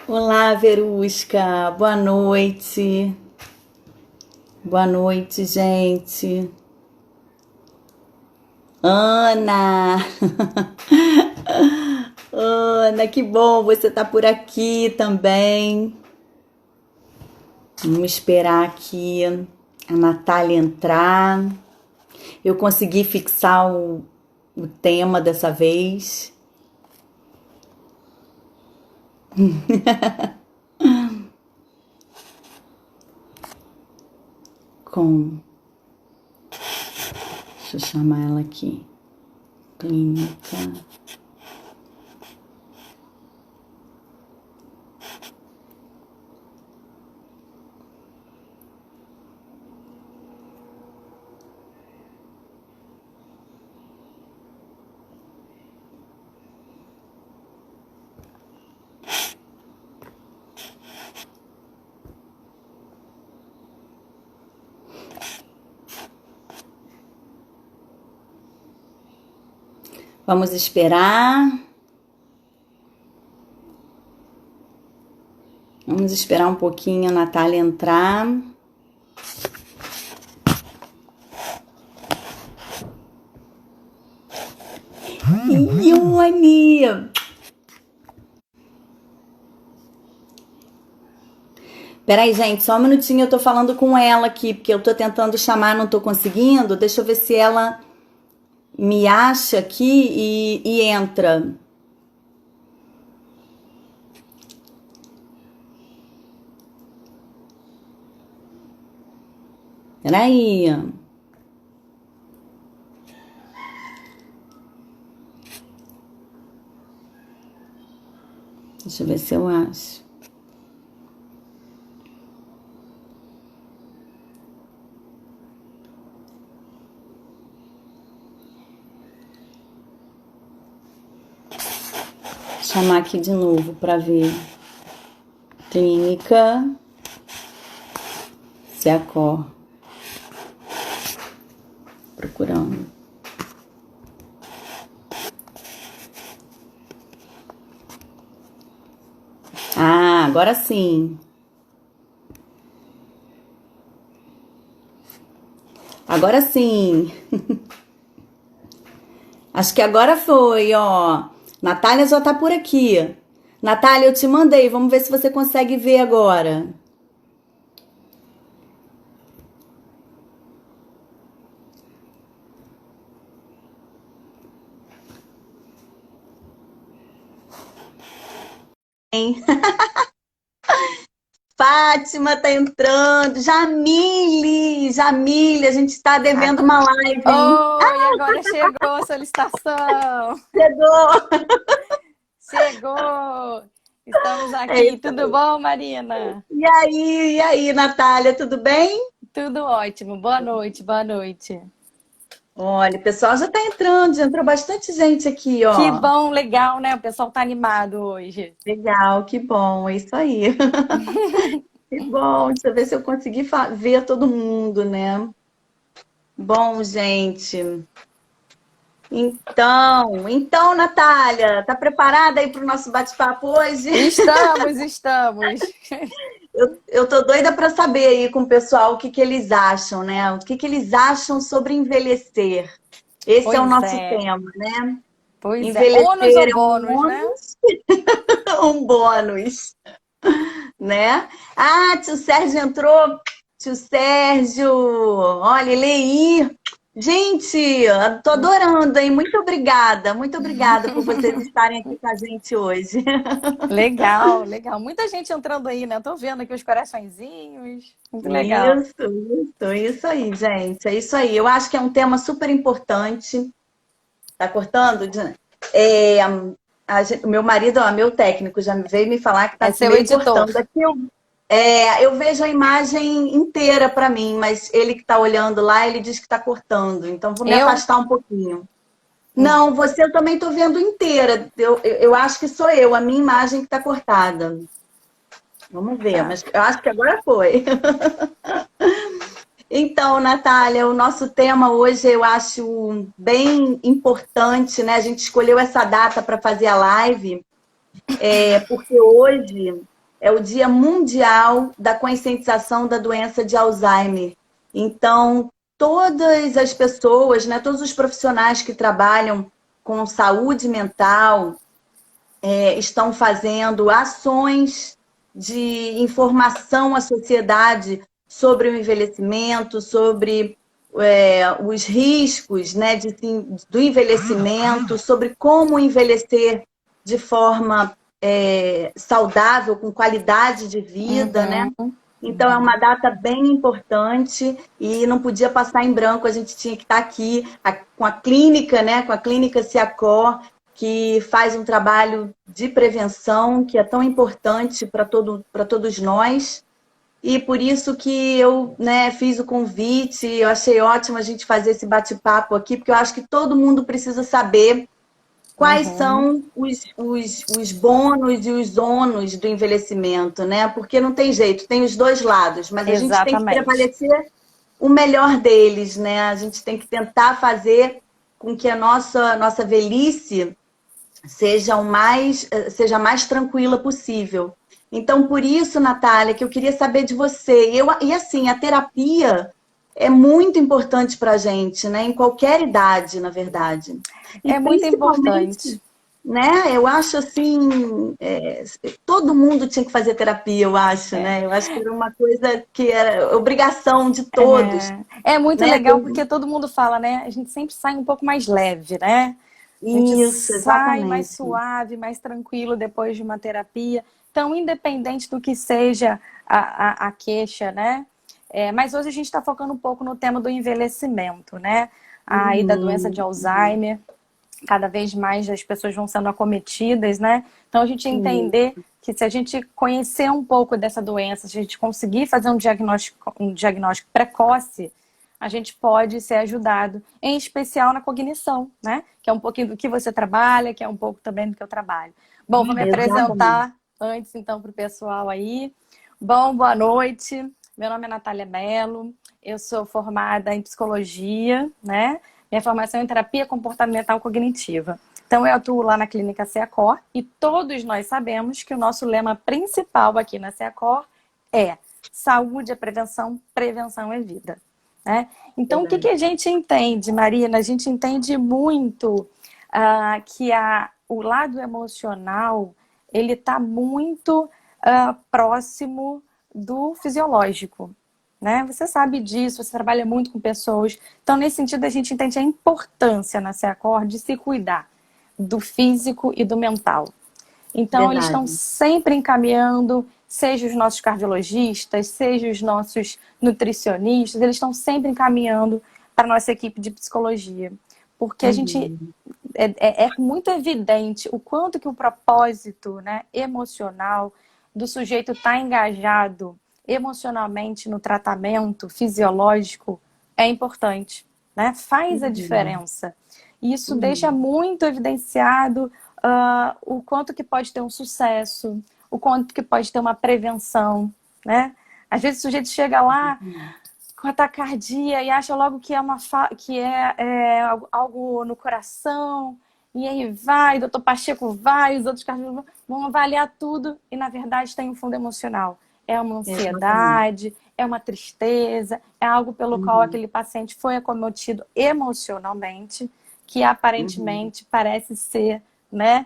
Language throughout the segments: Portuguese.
Olá, Verusca. Boa noite. Boa noite, gente. Ana! Ana, que bom você tá por aqui também. Vamos esperar aqui a Natália entrar. Eu consegui fixar o tema dessa vez. Deixa eu chamar ela aqui. Clínica. Vamos esperar. Vamos esperar um pouquinho a Natália entrar. Ione! Peraí, gente, só um minutinho, eu tô falando com ela aqui, porque eu tô tentando chamar, não tô conseguindo. Deixa eu ver se ela me acha aqui e entra. Peraí. Deixa eu ver se eu acho. Vou chamar aqui de novo para ver. Clínica Seacor. Procurando. Ah, agora sim. Agora sim. Acho que agora foi, ó. Natália já tá por aqui. Natália, eu te mandei. Vamos ver se você consegue ver agora. Fátima tá entrando. Jamile, a gente tá devendo uma live, hein? Oi, agora chegou a solicitação. Chegou. Chegou. Estamos aqui. Tudo bom, Marina? E aí, Natália, tudo bem? Tudo ótimo. Boa noite, boa noite. Olha, o pessoal já tá entrando, já entrou bastante gente aqui, ó. Que bom, legal, né? O pessoal tá animado hoje. Legal, que bom, é isso aí. Que bom, deixa eu ver se eu consegui ver todo mundo, né? Bom, gente. Então, Natália, tá preparada aí para o nosso bate-papo hoje? Estamos. Eu tô doida para saber aí com o pessoal o que eles acham, né? O que eles acham sobre envelhecer. Esse é o Pois nosso é, tema, né? pois é. Ônus Envelhecer ou é um bônus, né? ônus, um bônus, né? Ah, tio Sérgio entrou. Tio Sérgio, olha, Leí. Gente, eu tô adorando, hein? Muito obrigada por vocês estarem aqui com a gente hoje. Legal, legal. Muita gente entrando aí, né? Tô vendo aqui os coraçõezinhos. Muito legal. Isso aí, gente. É isso aí. Eu acho que é um tema super importante. Tá cortando, Diana? O meu marido, ó, meu técnico, já veio me falar que tá É seu meio editor. cortando aqui. Eu vejo a imagem inteira para mim, mas ele que tá olhando lá, ele diz que tá cortando. Então, vou me Eu? afastar um pouquinho. Não, você eu também tô vendo inteira. Eu acho que sou eu, a minha imagem que tá cortada. Vamos ver, Tá. mas eu acho que agora foi. Então, Natália, o nosso tema hoje eu acho bem importante, né? A gente escolheu essa data para fazer a live, porque hoje é o Dia Mundial da Conscientização da Doença de Alzheimer. Então, todas as pessoas, né, todos os profissionais que trabalham com saúde mental, estão fazendo ações de informação à sociedade sobre o envelhecimento, sobre os riscos, né, do envelhecimento, sobre como envelhecer de forma saudável, com qualidade de vida, né? Uhum. Então, é uma data bem importante e não podia passar em branco, a gente tinha que estar aqui com a clínica, né? Com a clínica Ciacor, que faz um trabalho de prevenção que é tão importante para todos nós. E por isso que eu, né, fiz o convite, eu achei ótimo a gente fazer esse bate-papo aqui, porque eu acho que todo mundo precisa saber quais Uhum. são os bônus e os ônus do envelhecimento, né? Porque não tem jeito, tem os dois lados, mas a gente tem que Exatamente. prevalecer o melhor deles, né? A gente tem que tentar fazer com que a nossa velhice seja mais tranquila possível. Então, por isso, Natália, que eu queria saber de você. E assim, a terapia é muito importante para a gente, né? Em qualquer idade, na verdade. E É muito principalmente, importante. né? Eu acho assim, todo mundo tinha que fazer terapia, eu acho, É. né? Eu acho que era uma coisa que era obrigação de todos, É muito né? legal porque todo mundo fala, né? A gente sempre sai um pouco mais leve, né? A gente Isso, sai mais exatamente. suave, mais tranquilo depois de uma terapia. Então, independente do que seja a queixa, né? Mas hoje a gente está focando um pouco no tema do envelhecimento, né? Aí da doença de Uhum. Alzheimer, cada vez mais as pessoas vão sendo acometidas, né? Então a gente entender que se a gente conhecer um pouco dessa doença, se a gente conseguir fazer um diagnóstico precoce, a gente pode ser ajudado, em especial na cognição, né? Que é um pouquinho do que você trabalha, que é um pouco também do que eu trabalho. Bom, vou me Exatamente. apresentar antes então para o pessoal aí. Bom, boa noite. Meu nome é Natália Mello, eu sou formada em psicologia, né? Minha formação é em terapia comportamental cognitiva. Então, eu atuo lá na clínica Ceacor e todos nós sabemos que o nosso lema principal aqui na Ceacor é saúde é prevenção, prevenção é vida. Né? Então, o que Verdade. a gente entende, Marina? A gente entende muito que o lado emocional ele está muito próximo do fisiológico. Né? Você sabe disso, você trabalha muito com pessoas. Então, nesse sentido, a gente entende a importância na Ceacor de se cuidar do físico e do mental. Então, eles estão Verdade. sempre encaminhando, seja os nossos cardiologistas, seja os nossos nutricionistas, eles estão sempre encaminhando para a nossa equipe de psicologia. Porque a gente Uhum. é muito evidente o quanto que o propósito, né, emocional do sujeito está engajado emocionalmente no tratamento fisiológico é importante, né? Faz a Uhum. diferença. E isso deixa Uhum. muito evidenciado o quanto que pode ter um sucesso, o quanto que pode ter uma prevenção, né? Às vezes o sujeito chega lá com a taquicardia e acha logo que algo no coração, e aí vai, o doutor Pacheco vai, os outros cardiólogos vão avaliar tudo, e na verdade tem um fundo emocional. É uma Exatamente. ansiedade, é uma tristeza, é algo pelo qual Uhum. aquele paciente foi acometido emocionalmente, que Uhum. aparentemente parece ser, né,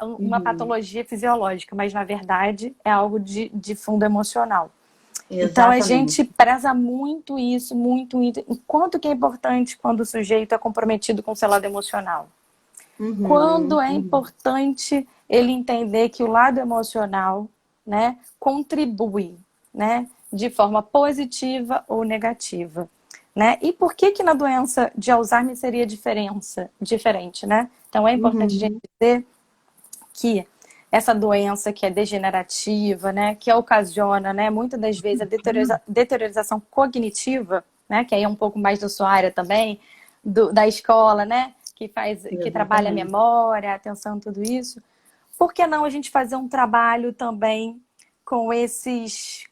uma Uhum. patologia fisiológica, mas na verdade é algo de fundo emocional. Então a gente Exatamente. preza muito isso, muito, muito. O quanto que é importante quando o sujeito é comprometido com o seu lado emocional. Quando Uhum. é Uhum. importante ele entender que o lado emocional, né, contribui, né, de forma positiva ou negativa. Né? E por que na doença de Alzheimer seria diferente, né? Então é importante a gente Uhum. dizer que essa doença que é degenerativa, né, que ocasiona, né, muitas das vezes a deteriorização cognitiva, né, que aí é um pouco mais da sua área também, da escola, né, que trabalha a Exatamente. memória, a atenção, tudo isso. Por que não a gente fazer um trabalho também com esses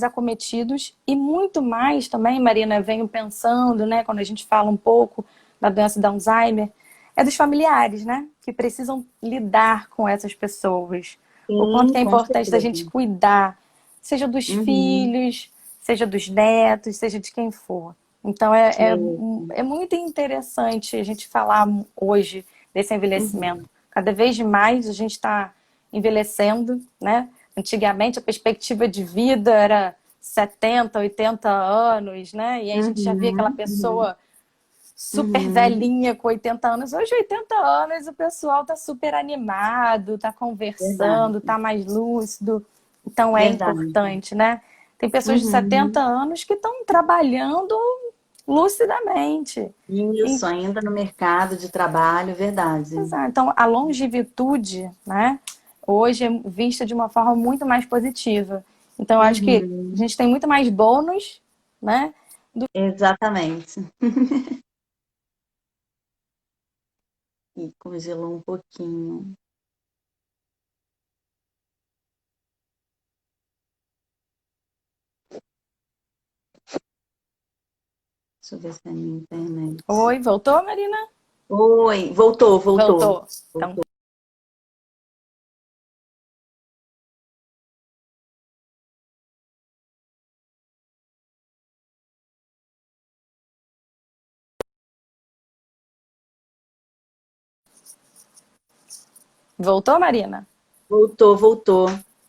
acometidos e muito mais também, Marina, venho pensando, né, quando a gente fala um pouco da doença de Alzheimer, é dos familiares, né, que precisam lidar com essas pessoas. O quanto Sim, que é com importante da certeza. gente cuidar, seja dos Uhum. filhos, seja dos netos, seja de quem for. Então Isso. é muito interessante a gente falar hoje desse envelhecimento. Uhum. Cada vez mais a gente está envelhecendo, né? Antigamente a perspectiva de vida era 70, 80 anos, né? E aí a gente já via aquela Uhum. Uhum. pessoa super Uhum. velhinha com 80 anos. Hoje, 80 anos, o pessoal tá super animado, tá conversando, Verdade. tá mais lúcido. Então é Verdade. importante, né? Tem pessoas de 70 Uhum. anos que estão trabalhando lucidamente. E, Isso, ainda no mercado de trabalho, verdade. exato. Então, a longevidade, né, hoje é vista de uma forma muito mais positiva. Então, eu acho que a Uhum. gente tem muito mais bônus, né? Exatamente. E congelou um pouquinho. Deixa eu ver se é a minha internet. Oi, voltou, Marina? Oi, voltou, voltou. Voltou. Então, voltou, Marina? Voltou, voltou.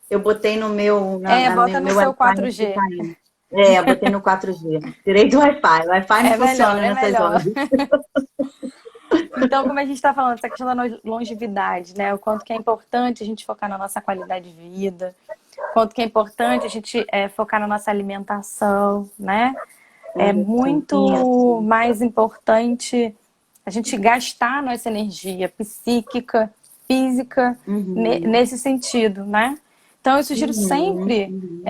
Eu botei no meu, Bota no meu seu Wi-Fi aqui 4G. caindo. É, botei no 4G. Tirei do Wi-Fi. O Wi-Fi não É melhor, funciona é nessas melhor. horas. Então, como a gente está falando, essa questão da longevidade, né? O quanto que é importante a gente focar na nossa qualidade de vida, o quanto que é importante a gente focar na nossa alimentação, né? É muito Isso. mais importante a gente gastar nossa energia psíquica, física, Uhum. nesse sentido, né? Então, eu sugiro Uhum. sempre, Uhum.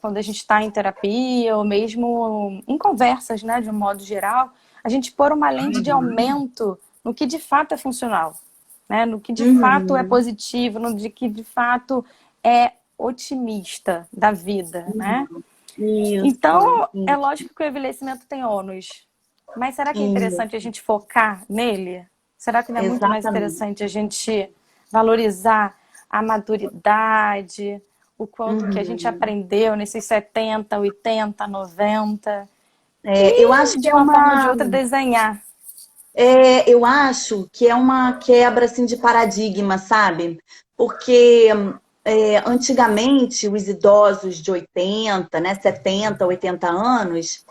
quando a gente está em terapia ou mesmo em conversas, né, de um modo geral, a gente pôr uma lente de Uhum. aumento no que de fato é funcional, né? No que de fato é Uhum. positivo, no que de fato é otimista da vida, né? Uhum. Isso. Então, é Isso. lógico que o envelhecimento tem ônus, mas será que é interessante a Isso. gente focar nele? Será que não é muito mais Exatamente. interessante a gente valorizar a maturidade, o quanto que a gente Uhum. aprendeu nesses 70, 80, 90 É, eu e acho que de é uma forma ou de uma. outra desenhar. Eu acho que é uma quebra assim, de paradigma, sabe? Porque antigamente os idosos de 80, né, 70, 80 anos,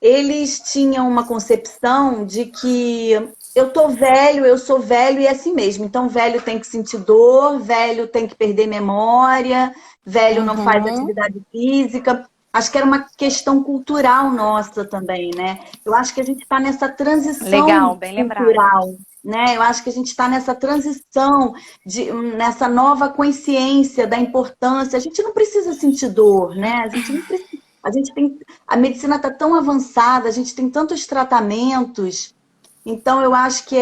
eles tinham uma concepção de que eu tô velho, eu sou velho e é assim mesmo. Então, velho tem que sentir dor, velho tem que perder memória, velho não faz Uhum. atividade física. Acho que era uma questão cultural nossa também, né? Eu acho que a gente está nessa Legal, transição bem lembrado. cultural, né? Eu acho que a gente está nessa transição, nessa nova consciência da importância. A gente não precisa sentir dor, né? A gente não precisa. A gente tem a medicina está tão avançada, a gente tem tantos tratamentos, então eu acho que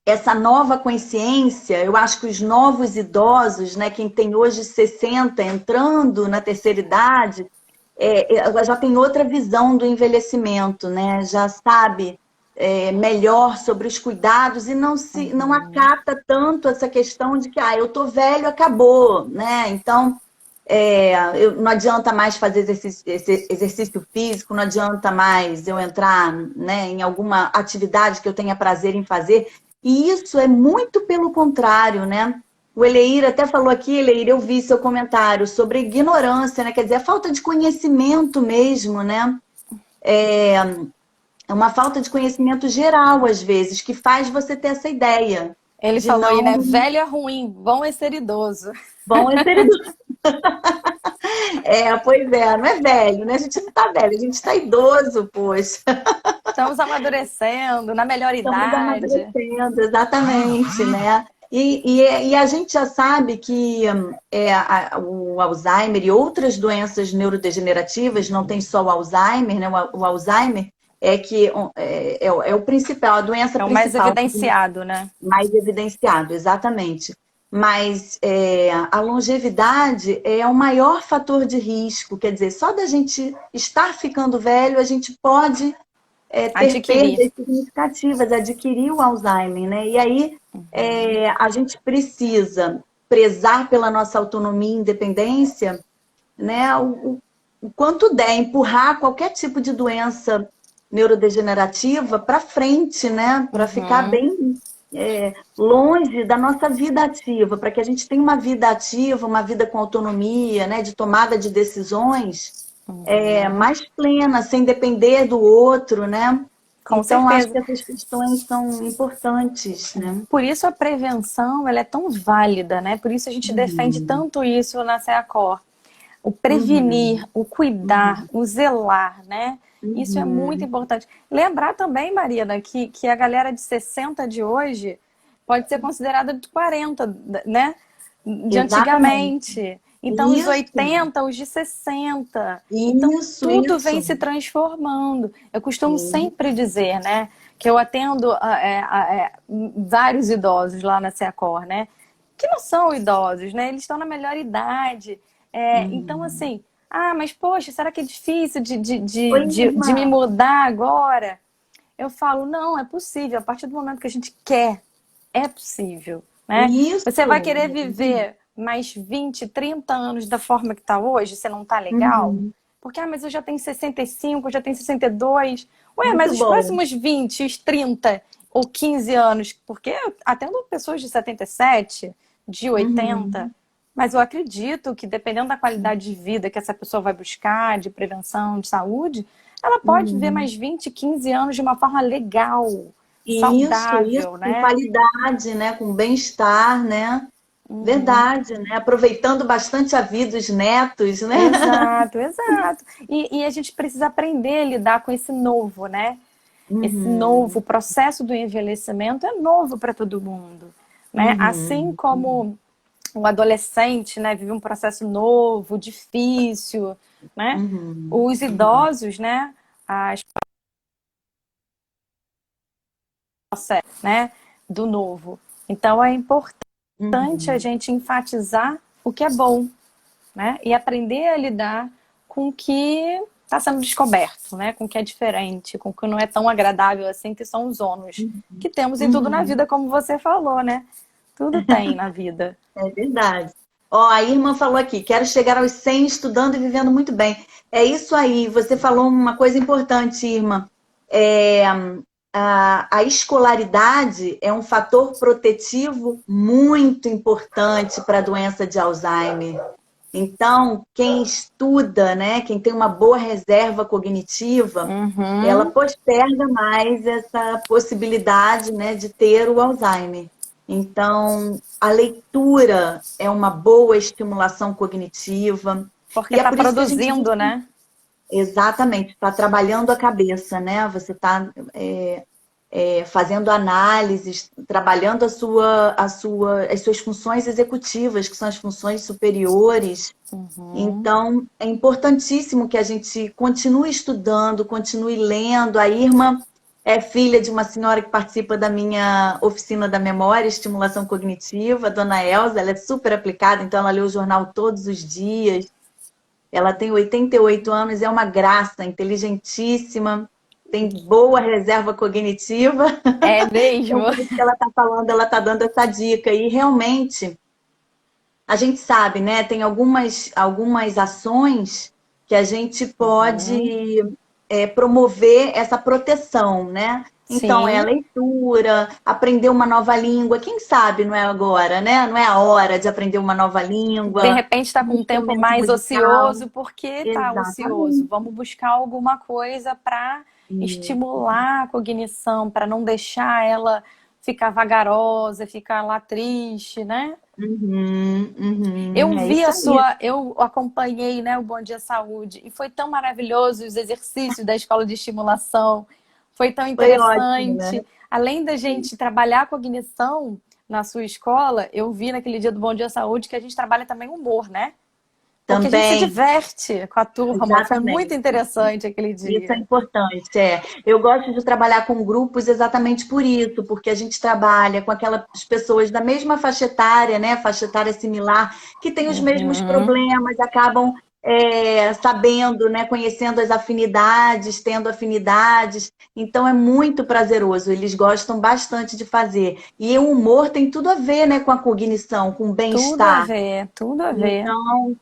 essa nova consciência, eu acho que os novos idosos, né, quem tem hoje 60, entrando na terceira idade, já tem outra visão do envelhecimento, né? Já sabe melhor sobre os cuidados e não Uhum. acata tanto essa questão de que eu tô velho, acabou, né? Então não adianta mais fazer esse exercício físico, não adianta mais eu entrar, né, em alguma atividade que eu tenha prazer em fazer. E isso é muito pelo contrário, né? O Eleir até falou aqui, Eleir, eu vi seu comentário sobre ignorância, né? Quer dizer, a falta de conhecimento mesmo, né? É uma falta de conhecimento geral, às vezes, que faz você ter essa ideia Ele de falou aí, né? não. Velho é ruim, bom é ser idoso. Bom, é ser pois é, não é velho, né? A gente não tá velho, a gente tá idoso, poxa. Estamos amadurecendo, na melhor Estamos idade. amadurecendo, exatamente, né? E a gente já sabe que o Alzheimer e outras doenças neurodegenerativas, não tem só o Alzheimer, né? O Alzheimer é o principal, a doença É o mais principal evidenciado, né? mais evidenciado, exatamente. Mas a longevidade é o maior fator de risco. Quer dizer, só da gente estar ficando velho, a gente pode ter Adquirir. perdas significativas, adquirir o Alzheimer, né? E aí a gente precisa prezar pela nossa autonomia e independência, né? O quanto der, empurrar qualquer tipo de doença neurodegenerativa para frente, né? Para ficar Uhum. bem longe da nossa vida ativa, para que a gente tenha uma vida ativa, uma vida com autonomia, né? De tomada de decisões mais plena, sem depender do outro, né? Com Então, acho certeza. que essas questões são importantes, né? Por isso a prevenção ela é tão válida, né? Por isso a gente defende Uhum, tanto isso na SEACOR. O prevenir, uhum, o cuidar, uhum, o zelar, né? Isso é muito uhum. importante. Lembrar também, Marina, que a galera de 60 de hoje pode ser considerada de 40, né? De Exatamente. antigamente. Então, os Isso, 80, os de 60. Então, isso, tudo vem isso. se transformando. Eu costumo Sim. sempre dizer, né? Que eu atendo vários idosos lá na SEACOR, né? Que não são idosos, né? Eles estão na melhor idade. Então, Uhum. assim, mas poxa, será que é difícil Oi, de me irmã. mudar agora? Eu falo, não, é possível. A partir do momento que a gente quer, é possível, né? Você vai Isso. querer viver mais 20, 30 anos da forma que está hoje, você não está legal? Uhum. Porque, mas eu já tenho 65, eu já tenho 62. Ué, mas Muito os bom. próximos 20, os 30 ou 15 anos, porque eu atendo pessoas de 77, de 80, Uhum. mas eu acredito que dependendo da qualidade de vida que essa pessoa vai buscar, de prevenção, de saúde, ela pode viver Uhum. mais 20, 15 anos de uma forma legal, Isso, saudável, com né? qualidade, né? Com bem-estar, né? Uhum. Verdade, né? Aproveitando bastante a vida dos netos, né? Exato, exato. E a gente precisa aprender a lidar com esse novo, né? Esse novo Uhum. processo do envelhecimento é novo para todo mundo, né? Assim Uhum. como o adolescente, né, vive um processo novo, difícil, né? Uhum. Os Uhum. idosos, né, as processos, né, do novo. Então é importante a Uhum. gente enfatizar o que é bom, né? E aprender a lidar com o que está sendo descoberto, né? Com o que é diferente, com o que não é tão agradável assim, que são os ônus que temos em tudo na Uhum. vida, como você falou, né? Tudo tem na vida. É verdade. Ó, a irmã falou aqui, quero chegar aos 100 estudando e vivendo muito bem. É isso aí, você falou uma coisa importante, irmã. É, a escolaridade é um fator protetivo muito importante para a doença de Alzheimer. Então, quem estuda, né, quem tem uma boa reserva cognitiva, ela Uhum. posterga mais essa possibilidade, né, de ter o Alzheimer. Então, a leitura é uma boa estimulação cognitiva. Porque E é está por isso que a gente diz produzindo, né? exatamente, está trabalhando a cabeça, né? Você está fazendo análises, trabalhando as suas funções executivas, que são as funções superiores. Uhum. Então, é importantíssimo que a gente continue estudando, continue lendo. A Irma é filha de uma senhora que participa da minha oficina da memória e estimulação cognitiva, a dona Elza, ela é super aplicada, então ela lê o jornal todos os dias. Ela tem 88 anos, é uma graça, inteligentíssima, tem boa reserva cognitiva. É Então, mesmo. por isso que ela está falando, ela está dando essa dica. E realmente, a gente sabe, né? Tem algumas ações que a gente Uhum. pode promover essa proteção, né? Então, é a Sim. leitura, aprender uma nova língua. Quem sabe não é agora, né? Não é a hora de aprender uma nova De língua, repente está um com um tempo instrumento mais musical. ocioso, porque está ocioso. Exatamente. Vamos buscar alguma coisa para Isso. estimular a cognição, para não deixar ela ficar vagarosa, ficar lá triste, né? Uhum, uhum. É isso aí. Eu acompanhei, né, o Bom Dia Saúde e foi tão maravilhoso os exercícios da escola de estimulação, foi tão Foi ótimo, né? interessante. Além da gente trabalhar a cognição na sua escola, eu vi naquele dia do Bom Dia Saúde que a gente trabalha também o humor, né? Porque a gente se Também, diverte com a turma. Foi muito exatamente. interessante aquele Isso é dia. importante, é. Eu gosto de trabalhar com grupos exatamente por isso, porque a gente trabalha com aquelas pessoas da mesma faixa etária, né? Faixa etária similar, que têm os mesmos Uhum. problemas, acabam sabendo, né? Conhecendo as afinidades, tendo afinidades. Então é muito prazeroso. Eles gostam bastante de fazer. E o humor tem tudo a ver, né? Com a cognição, com o Tudo a bem-estar. ver, tudo a ver. Então,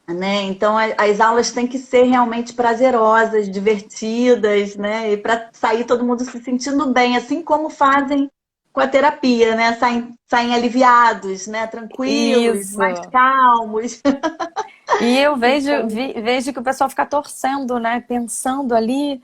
né? Então, as aulas têm que ser realmente prazerosas, divertidas, né? E para sair todo mundo se sentindo bem, assim como fazem com a terapia, né? Saem aliviados, né? Tranquilos, mais Isso. calmos. E eu Então, vejo que o pessoal fica torcendo, né? Pensando ali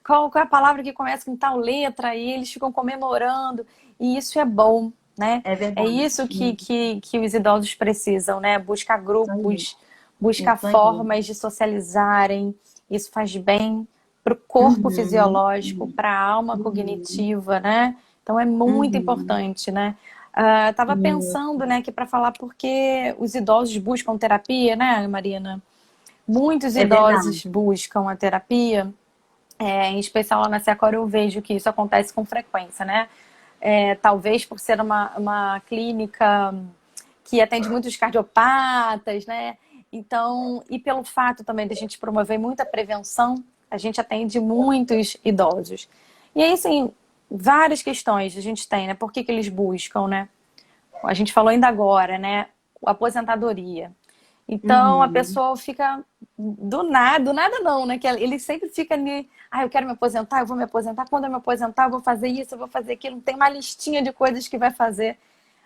qual é a palavra que começa com tal letra, e eles ficam comemorando. E isso é bom, né? é É verdade. isso que os idosos precisam, né? Buscar Isso aí. grupos, buscar Isso aí. formas de socializarem. Isso faz bem para o corpo Uhum, fisiológico, para a alma uhum, cognitiva, né? Então é muito uhum. importante, né? Estava Isso, pensando, né, que para falar porque os idosos buscam terapia, né, Marina? Muitos é verdade. idosos buscam a terapia, em especial lá na Secora eu vejo que isso acontece com frequência, né? Talvez por ser uma clínica que atende muitos cardiopatas, né? Então, e pelo fato também de a gente promover muita prevenção, a gente atende muitos idosos. E aí, assim, várias questões a gente tem, né? Por que eles buscam, né? A gente falou ainda agora, né? A aposentadoria. Então a Uhum. pessoa fica do nada não, né? Que ele sempre fica ali, eu quero me aposentar, eu vou me aposentar, quando eu me aposentar, eu vou fazer isso, eu vou fazer aquilo. Tem uma listinha de coisas que vai fazer.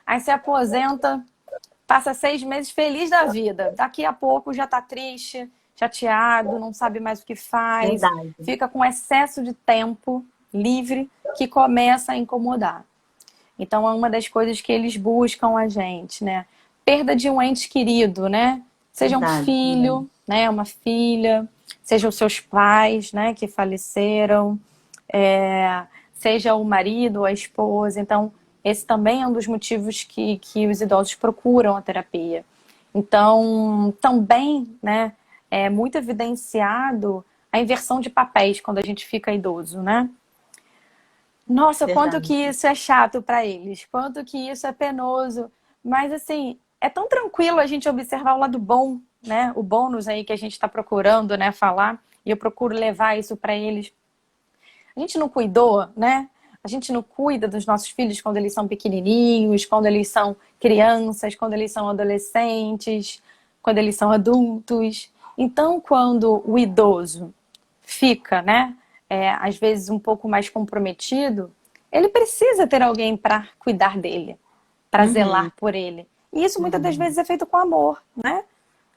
Aí se aposenta, passa 6 meses feliz da vida. Daqui a pouco já tá triste, chateado, não sabe mais o que faz, Verdade. fica com excesso de tempo livre que começa a incomodar. Então, é uma das coisas que eles buscam a gente, né? Perda de um ente querido, né? Seja um Verdade também. filho, né? Uma filha, sejam os seus pais, né? Que faleceram, seja o marido ou a esposa. Então, esse também é um dos motivos que os idosos procuram a terapia. Então, também, né? É muito evidenciado a inversão de papéis quando a gente fica idoso, né? Nossa, quanto que Verdade. isso é chato para eles, quanto que isso é penoso. Mas assim, é tão tranquilo a gente observar o lado bom, né? O bônus aí que a gente está procurando, né, falar. E eu procuro levar isso para eles. A gente não cuidou, né? A gente não cuida dos nossos filhos quando eles são pequenininhos, quando eles são crianças, quando eles são adolescentes, quando eles são adultos. Então, quando o idoso fica, né, às vezes um pouco mais comprometido, ele precisa ter alguém para cuidar dele, para Uhum, zelar por ele. E isso muitas das uhum. vezes é feito com amor, né?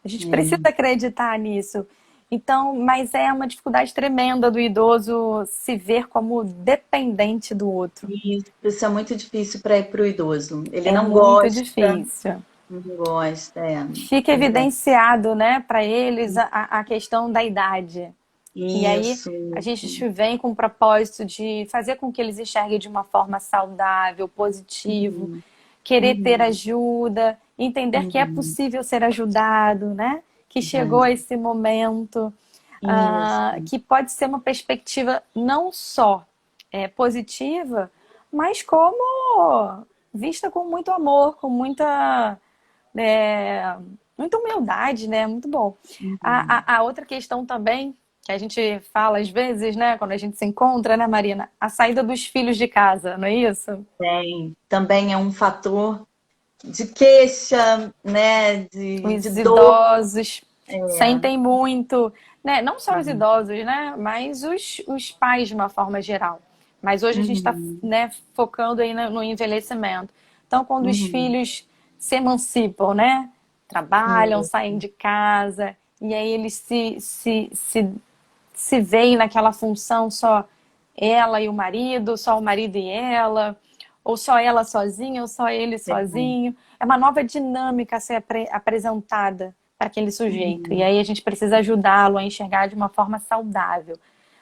A gente precisa É. acreditar nisso. Então, mas é uma dificuldade tremenda do idoso se ver como dependente do outro. Isso é muito difícil para o idoso. Ele É não muito gosta, difícil. não gosta, Fica é verdade. evidenciado, né, para eles a questão da idade. E aí Isso, a isso. gente vem com o propósito de fazer com que eles enxerguem de uma forma saudável, positivo, Uhum, querer ter uhum, ajuda, entender que é uhum. possível ser ajudado, né? Que chegou Verdade. esse momento, Isso. que pode ser uma perspectiva não só positiva, mas como vista com muito amor, com é, muita humildade, né? Muito bom. Uhum. A outra questão também, que a gente fala às vezes, né? Quando a gente se encontra, né, Marina? A saída dos filhos de casa, não é isso? Também é um fator de queixa, né? De Os dor. idosos É, sentem muito, né? Não só os sabe? idosos, né? Mas os pais de uma forma geral. Mas hoje a gente está, Uhum, né, focando aí no envelhecimento. Então, quando os uhum. filhos se emancipam, né? Trabalham, Isso. saem de casa, e aí eles se veem naquela função só ela e o marido, só o marido e ela, ou só ela sozinha, ou só ele Verdade. sozinho. É uma nova dinâmica a ser apresentada para aquele sujeito. E Uhum, aí a gente precisa ajudá-lo a enxergar de uma forma saudável,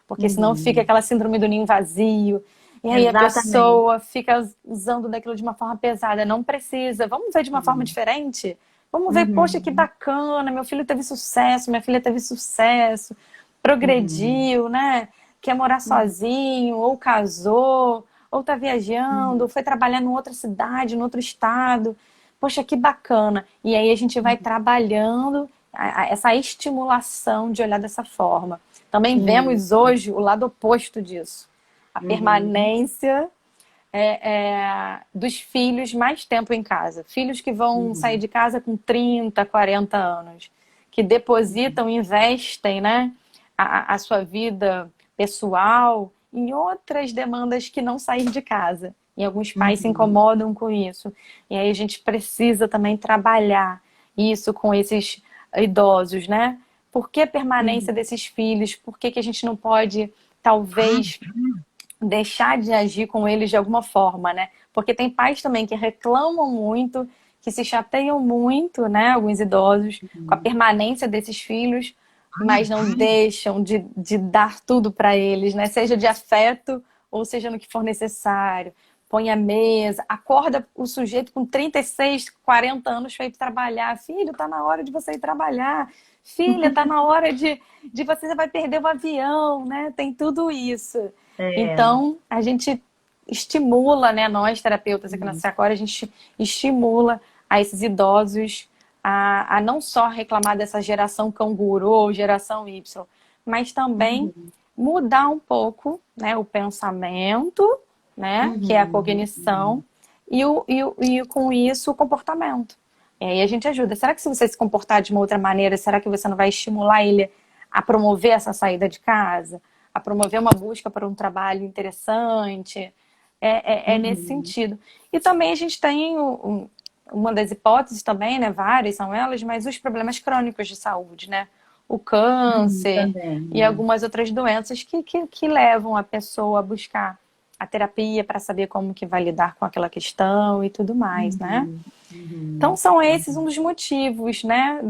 porque senão fica uhum. aquela síndrome do ninho vazio. E aí a Exatamente. pessoa fica usando daquilo de uma forma pesada. Não precisa. Vamos ver de uma forma diferente? Vamos ver, poxa, que Uhum. bacana, meu filho teve sucesso, minha filha teve sucesso, Uhum. progrediu, né? Quer morar Uhum. sozinho, ou casou, ou tá viajando, Uhum. ou foi trabalhar em outra cidade, em outro estado. Poxa, que bacana. E aí a gente vai trabalhando essa estimulação de olhar dessa forma. Também Sim. vemos hoje o lado oposto disso. A Uhum. permanência dos filhos mais tempo em casa. Filhos que vão sair Uhum. de casa com 30, 40 anos, que depositam, investem, né, a sua vida pessoal em outras demandas que não sair de casa. E alguns pais se Uhum. incomodam com isso. E aí a gente precisa também trabalhar isso com esses idosos, né? Por que a permanência Uhum. desses filhos? Por que que a gente não pode, talvez, deixar de agir com eles de alguma forma, né? Porque tem pais também que reclamam muito, que se chateiam muito, né? Alguns idosos, com a Uhum. permanência desses filhos, mas não deixam de dar tudo para eles, né? Seja de afeto ou seja no que for necessário. Põe a mesa, acorda o sujeito com 36, 40 anos para ir trabalhar. Filho, tá na hora de você ir trabalhar. Filha, tá na hora de você vai perder o avião, né? Tem tudo isso. É. Então, a gente estimula, né, nós terapeutas aqui na Uhum. Sacora, a gente estimula a esses idosos a não só reclamar dessa geração canguru ou geração Y, mas também Uhum. mudar um pouco, né, o pensamento, né, que é a Uhum. cognição, e com isso o comportamento. E aí a gente ajuda. Será que se você se comportar de uma outra maneira, será que você não vai estimular ele a promover essa saída de casa? A promover uma busca para um trabalho interessante? É nesse Uhum. sentido. E também a gente tem uma das hipóteses também, né? Várias são elas, mas os problemas crônicos de saúde, né? O câncer Também, e né? algumas outras doenças que levam a pessoa a buscar a terapia para saber como que vai lidar com aquela questão e tudo mais, né? Uhum. Então Uhum. são esses um Uhum. dos motivos, né,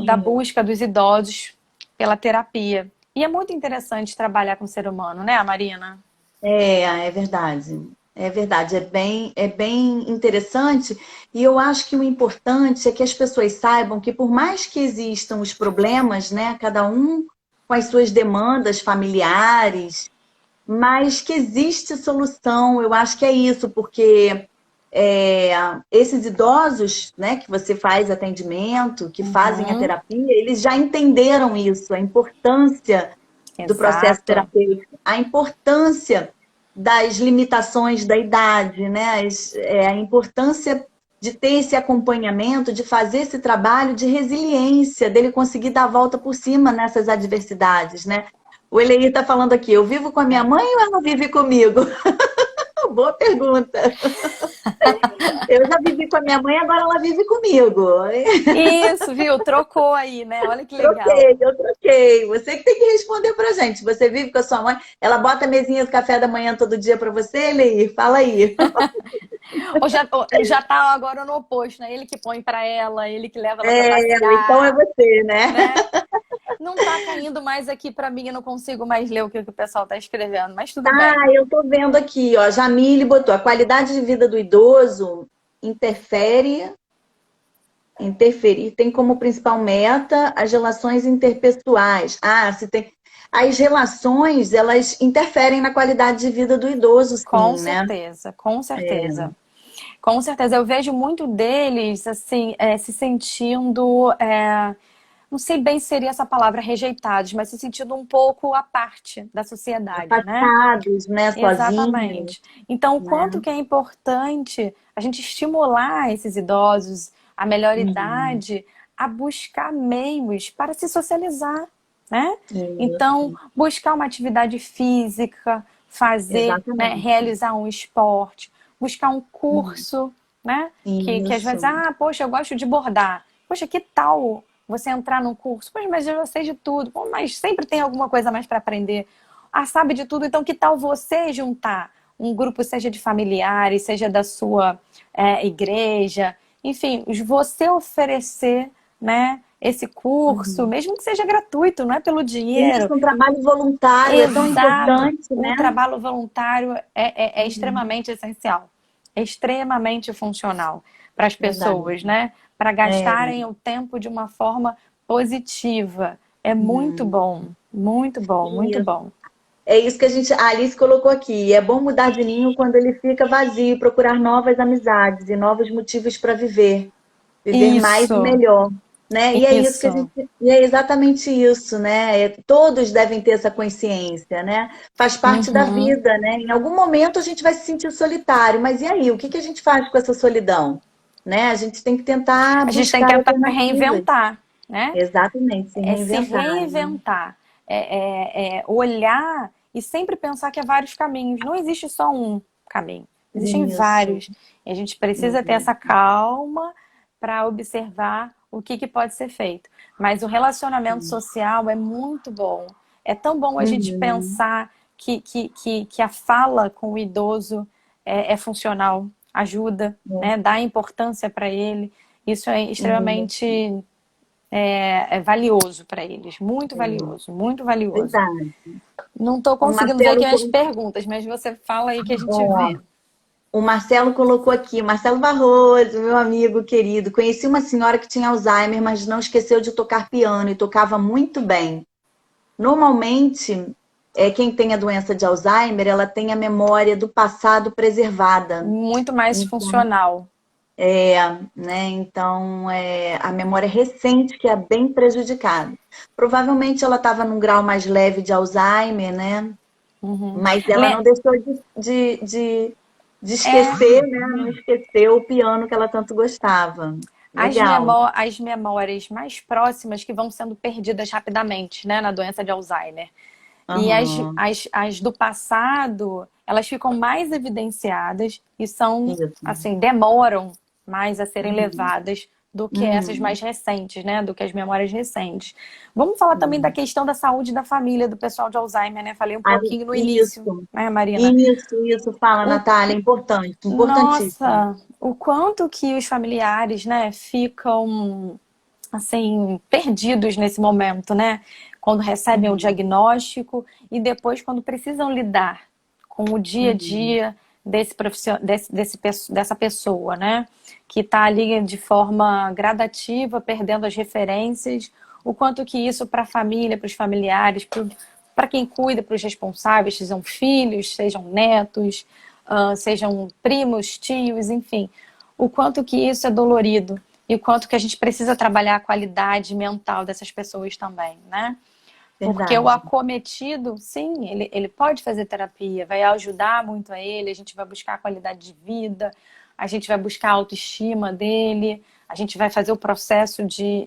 da Sim. busca dos idosos pela terapia. E é muito interessante trabalhar com o ser humano, né, Marina? É verdade. É verdade, é bem interessante. E eu acho que o importante é que as pessoas saibam que, por mais que existam os problemas, né, cada um com as suas demandas familiares, mas que existe solução. Eu acho que é isso, porque é, esses idosos, né, que você faz atendimento, que fazem a Uhum, terapia, eles já entenderam isso, a importância do processo exato. terapêutico, a importância das limitações da idade, né? A importância de ter esse acompanhamento, de fazer esse trabalho de resiliência, dele conseguir dar a volta por cima nessas adversidades, né? O Eleir está falando aqui, eu vivo com a minha É. mãe ou ela vive comigo? Boa pergunta. Eu já vivi com a minha mãe, agora ela vive comigo. Isso, viu? Trocou aí, né? Olha que legal. Eu troquei. Você que tem que responder pra gente. Você vive com a sua mãe? Ela bota a mesinha de café da manhã todo dia pra você, Leir? Fala aí. Ou já tá agora no oposto, né? Ele que põe para ela, ele que leva ela para Então é passear, você, né? né? Não tá caindo mais aqui para mim, eu não consigo mais ler o que o pessoal tá escrevendo, mas tudo bem. Ah, eu tô vendo aqui, ó. Jamile botou: a qualidade de vida do idoso interfere, interferir, tem como principal meta as relações interpessoais. Ah, se tem. As relações, elas interferem na qualidade de vida do idoso, Com sim, né? certeza, com certeza. Com certeza, eu vejo muito deles, assim, se sentindo, não sei bem se seria essa palavra rejeitados, mas se sentindo um pouco à parte da sociedade, né? Afastados, né? Sozinhos, Exatamente. Então, o né? quanto que é importante a gente estimular esses idosos, a melhor Uhum. idade, a buscar meios para se socializar, né? Então, Isso, buscar uma atividade física, fazer, né, exatamente. realizar um esporte, buscar um Uhum. curso, né? Que às vezes, Isso. poxa, eu gosto de bordar. Poxa, que tal você entrar num curso? Poxa, mas eu já sei de tudo. Pô, mas sempre tem alguma coisa a mais para aprender. Ah, sabe de tudo, então que tal você juntar um grupo, seja de familiares, seja da sua igreja, enfim, você oferecer, né, esse curso, Uhum. mesmo que seja gratuito, não é pelo dinheiro. Isso, um trabalho voluntário é tão Exato. importante, O né? trabalho voluntário é Uhum. extremamente essencial, é extremamente funcional. para as Verdade. pessoas, né? Para É, gastarem o tempo de uma forma positiva. É muito bom, muito bom, muito isso. bom. É isso que a Alice colocou aqui. É bom mudar de ninho quando ele fica vazio, e procurar novas amizades e novos motivos para viver. Viver mais e Isso, melhor, né? E é isso que a isso. gente, e é exatamente isso, né? Todos devem ter essa consciência, né? Faz parte da Uhum. vida, né? Em algum momento a gente vai se sentir solitário, mas e aí? O que que a gente faz com essa solidão? Né? A gente tem que tentar A gente tem que buscar tentar alternativas. reinventar, né? Exatamente, se É se reinventar, né? reinventar, é olhar e sempre pensar que há vários caminhos. Não existe só um caminho, existem Isso. vários. E a gente precisa ter Uhum. essa calma para observar o que, que pode ser feito. Mas o relacionamento social é muito bom. É tão bom a gente Uhum. pensar que a fala com o idoso é funcional, ajuda, né? Dá importância para ele. Isso é Isso. extremamente valioso para eles, muito valioso, muito valioso. Verdade. Não estou O conseguindo ver aqui Marcelo, as perguntas, mas você fala aí que a gente ó, vê. o Marcelo colocou aqui, Marcelo Barroso, meu amigo querido. Conheci uma senhora que tinha Alzheimer, mas não esqueceu de tocar piano e tocava muito bem. Normalmente, quem tem a doença de Alzheimer, ela tem a memória do passado preservada. Muito mais Então, funcional. né? Então, a memória recente que é bem prejudicada. Provavelmente ela estava num grau mais leve de Alzheimer, né? Uhum. Mas ela Le- não deixou de É, esquecer, né? Não esqueceu o piano que ela tanto gostava. Legal. as memórias mais próximas que vão sendo perdidas rapidamente, né, na doença de Alzheimer. E Aham. as do passado, elas ficam mais evidenciadas e são, Isso. assim, demoram mais a serem Uhum. levadas do que essas Uhum. mais recentes, né? Do que as memórias recentes. Vamos falar também da Uhum. questão da saúde da família do pessoal de Alzheimer, né? Falei um Ah, pouquinho no início, isso. né, Marina? Isso. Fala, O, Natália. Importante, importantíssimo. nossa, o quanto que os familiares, né, ficam assim, perdidos nesse momento, né? Quando recebem o Uhum. diagnóstico e depois quando precisam lidar com o dia a Uhum. dia dessa pessoa, né? Que está ali de forma gradativa, perdendo as referências, o quanto que isso para a família, para os familiares, para quem cuida, para os responsáveis, sejam filhos, sejam netos, sejam primos, tios, enfim, o quanto que isso é dolorido e o quanto que a gente precisa trabalhar a qualidade mental dessas pessoas também, né? Porque o Verdade. acometido, sim, ele pode fazer terapia, vai ajudar muito a ele, a gente vai buscar a qualidade de vida, a gente vai buscar a autoestima dele, a gente vai fazer o processo de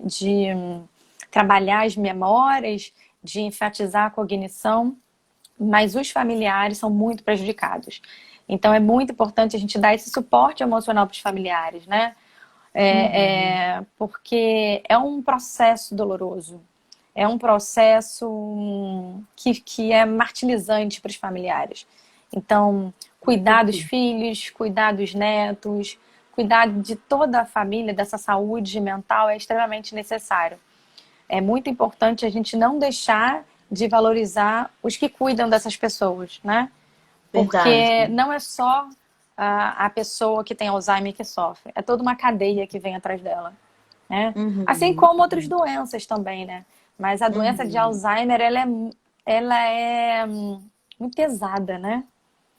trabalhar as memórias, de enfatizar a cognição, mas os familiares são muito prejudicados. Então é muito importante a gente dar esse suporte emocional para os familiares, né? Uhum. Porque é um processo doloroso, é um processo que é martirizante para os familiares. Então, cuidar dos filhos, cuidar dos netos, cuidar de toda a família, dessa saúde mental é extremamente necessário. É muito importante a gente não deixar de valorizar os que cuidam dessas pessoas, né? Verdade. Porque não é só a pessoa que tem Alzheimer que sofre, é toda uma cadeia que vem atrás dela, né? Assim Uhum. como outras doenças também, né? Mas a doença de Uhum. Alzheimer, ela é muito pesada, né?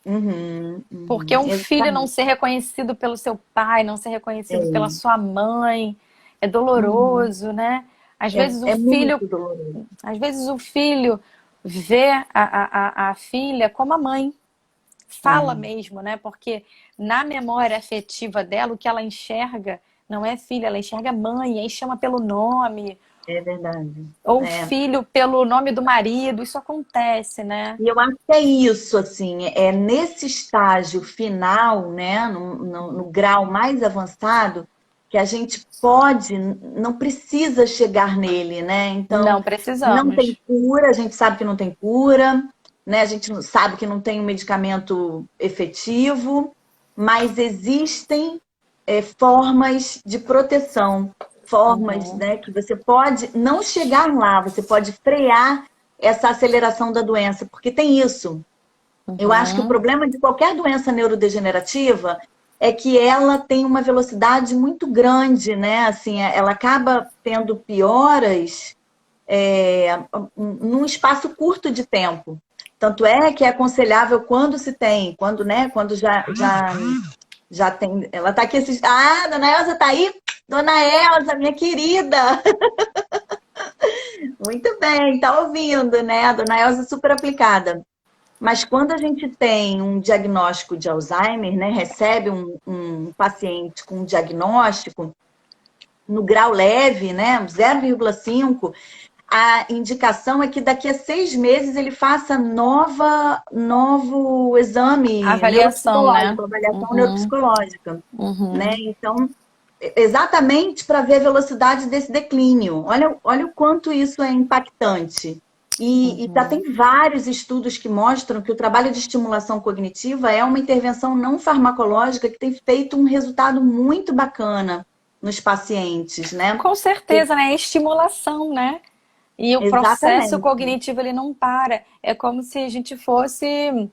Uhum. Porque Uhum. um filho não Exatamente. ser reconhecido pelo seu pai, não ser reconhecido pela É. sua mãe, é Uhum. doloroso, né? Às vezes o É filho, muito doloroso. às vezes o filho vê a filha como a mãe, fala É. mesmo, né? Porque na memória afetiva dela, o que ela enxerga não é filha, ela enxerga mãe, aí chama pelo nome, É verdade. ou É. filho pelo nome do marido, isso acontece, né? E eu acho que é isso, assim, é nesse estágio final, né, no grau mais avançado, que a gente pode, não precisa chegar nele, né? Então, Não não tem precisamos. cura, a gente sabe que não tem cura, né? A gente sabe que não tem um medicamento efetivo, mas existem formas de proteção, formas, Uhum, né, que você pode não chegar lá, você pode frear essa aceleração da doença, porque tem isso. Eu acho que o uhum, problema de qualquer doença neurodegenerativa é que ela tem uma velocidade muito grande, né? Assim, ela acaba tendo pioras num espaço curto de tempo. Tanto é que é aconselhável quando se tem, quando, né, quando já tem. Ela está aqui assistindo. Ah, Dona Elza está aí? Dona Elza, minha querida! Muito bem, tá ouvindo, né? A Dona Elza é super aplicada. Mas quando a gente tem um diagnóstico de Alzheimer, né, recebe um paciente com um diagnóstico no grau leve, né, 0,5, a indicação é que daqui a 6 meses ele faça novo exame Avaliação, né? neuropsicológico, avaliação Uhum, neuropsicológica, né? uhum. Então, exatamente para ver a velocidade desse declínio. Olha o quanto isso é impactante. E já tem vários estudos que mostram que o trabalho de estimulação cognitiva é uma intervenção não farmacológica que tem feito um resultado muito bacana nos pacientes, né? Com certeza, né? É estimulação, né? E o processo Exatamente. cognitivo, ele não para. É como se a gente fosse...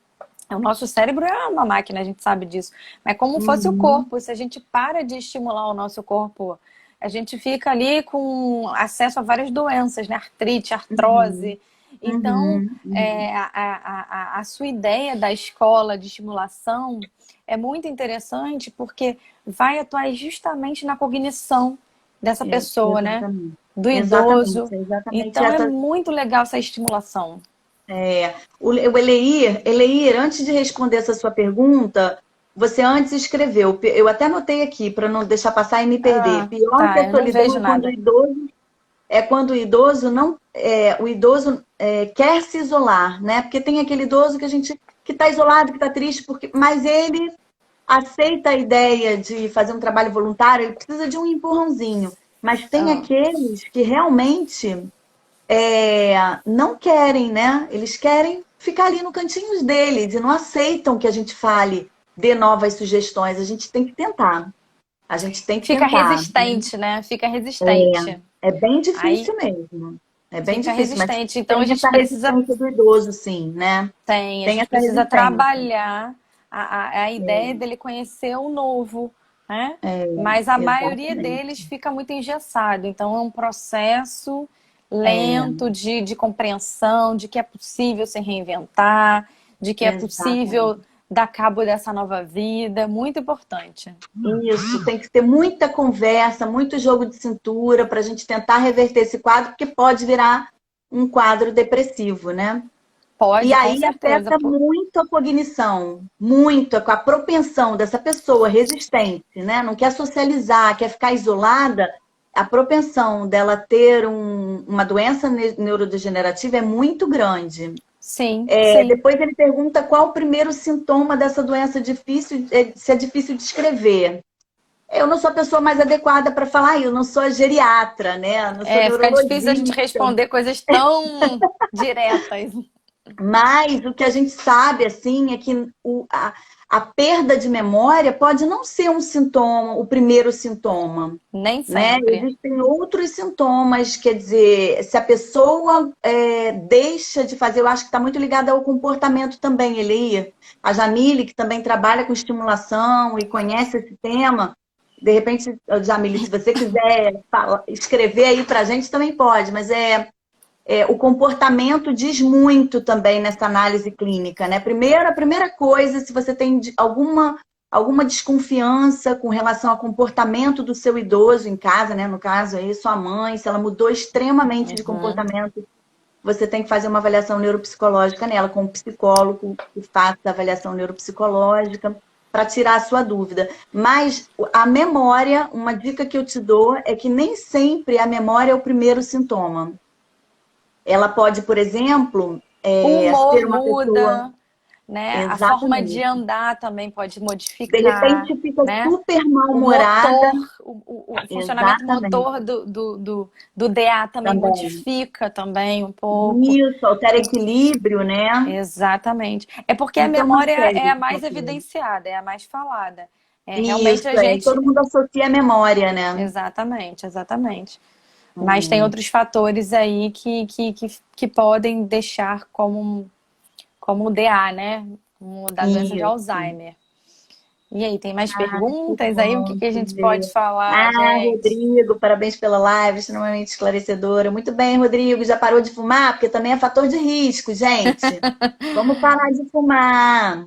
O nosso cérebro é uma máquina, a gente sabe disso. Mas é como fosse o Uhum, corpo. Se a gente para de estimular o nosso corpo, a gente fica ali com acesso a várias doenças, né? Artrite, uhum, artrose. Então, uhum, uhum. a sua ideia da escola de estimulação é muito interessante porque vai atuar justamente na cognição dessa pessoa, né? Exatamente. Do Exatamente, idoso. exatamente Então, é essa. muito legal essa estimulação. O Eleir, antes de responder essa sua pergunta, você antes escreveu, eu até anotei aqui para não deixar passar e me perder. Ah, Pior que tá. a Eu não solidão vejo nada. é quando o idoso quer se isolar, né? Porque tem aquele idoso que a gente que está isolado, que está triste, mas ele aceita a ideia de fazer um trabalho voluntário, ele precisa de um empurrãozinho. Mas tem Ah, aqueles que realmente não querem, né? Eles querem ficar ali no cantinho deles e não aceitam que a gente fale, dê novas sugestões. A gente tem que tentar. A gente tem que fica tentar. resistente, né? Fica resistente. É bem Aí difícil mesmo. É bem fica difícil, mas resistente. Então a tem gente essa precisa resistência do idoso, sim, né? a Tem gente essa precisa resistência. trabalhar a ideia dele conhecer o novo, né? É, Mas a maioria deles exatamente. fica muito engessado. Então é um processo É, lento de compreensão, de que é possível se reinventar, de que é possível exatamente. dar cabo dessa nova vida. Muito importante. Isso, tem que ter muita conversa, muito jogo de cintura para a gente tentar reverter esse quadro, porque pode virar um quadro depressivo, né? E Pode, com aí certeza. afeta muito a cognição, muito a propensão dessa pessoa resistente, né? Não quer socializar, quer ficar isolada, a propensão dela ter uma doença neurodegenerativa é muito grande. Sim, sim. Depois ele pergunta qual o primeiro sintoma dessa doença difícil, se é difícil de escrever. Eu não sou a pessoa mais adequada para falar, eu não sou a geriatra, né? Eu não sou É, fica difícil a gente neurologista. responder coisas tão diretas. Mas o que a gente sabe, assim, é que a perda de memória pode não ser um sintoma, o primeiro sintoma, Nem né? sempre. Existem outros sintomas, quer dizer, se a pessoa deixa de fazer, eu acho que está muito ligado ao comportamento também, Eli. A Jamile, que também trabalha com estimulação e conhece esse tema, de repente, Jamile, se você quiser escrever aí para a gente, também pode, mas o comportamento diz muito também nessa análise clínica, né? A primeira coisa, se você tem alguma desconfiança com relação ao comportamento do seu idoso em casa, né? No caso aí, sua mãe, se ela mudou extremamente de Uhum. comportamento, você tem que fazer uma avaliação neuropsicológica nela, com um psicólogo que faça a avaliação neuropsicológica para tirar a sua dúvida. Mas a memória, uma dica que eu te dou é que nem sempre a memória é o primeiro sintoma. Ela pode, por exemplo, O ser humor uma pessoa muda, né? A forma de exatamente. andar também pode De modificar, repente fica né? super O mal-humorada, motor, o funcionamento exatamente, motor do DA também também. modifica também um pouco. Isso, altera equilíbrio, né? Exatamente. É porque a Então, uma memória série é a de mais fatores. evidenciada, é a mais falada. É realmente a Isso, gente. todo mundo associa a memória, né? Exatamente, exatamente. Mas tem Hum, outros fatores aí que podem deixar como o DA, né? Como da doença de isso. Alzheimer. E aí, tem mais Que perguntas aí? O que bom que a te gente pode ver. falar, Ah, gente? Rodrigo, parabéns pela live, extremamente esclarecedora. Muito bem, Rodrigo, já parou de fumar? Porque também é fator de risco, gente. Vamos parar de fumar.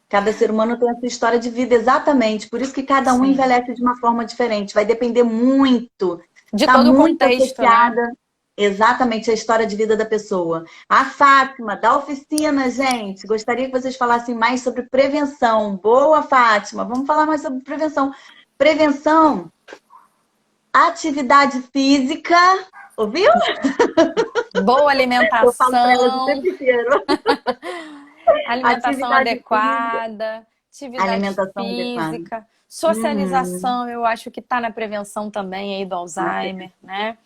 Cada ser humano tem a sua história de vida, exatamente. Por isso que cada um Sim. envelhece de uma forma diferente. Vai depender muito. De Está todo o muito contexto, né? associada exatamente à história de vida da pessoa. A Fátima, da oficina, gente. Gostaria que vocês falassem mais sobre prevenção. Boa, Fátima. Vamos falar mais sobre prevenção. Prevenção, atividade física. Ouviu? Boa Eu falo para elas o alimentação, tempo inteiro. alimentação Atividade física, adequada, atividade alimentação adequada. física, Uhum, socialização, eu acho que está na prevenção também aí do com certeza. Alzheimer, né?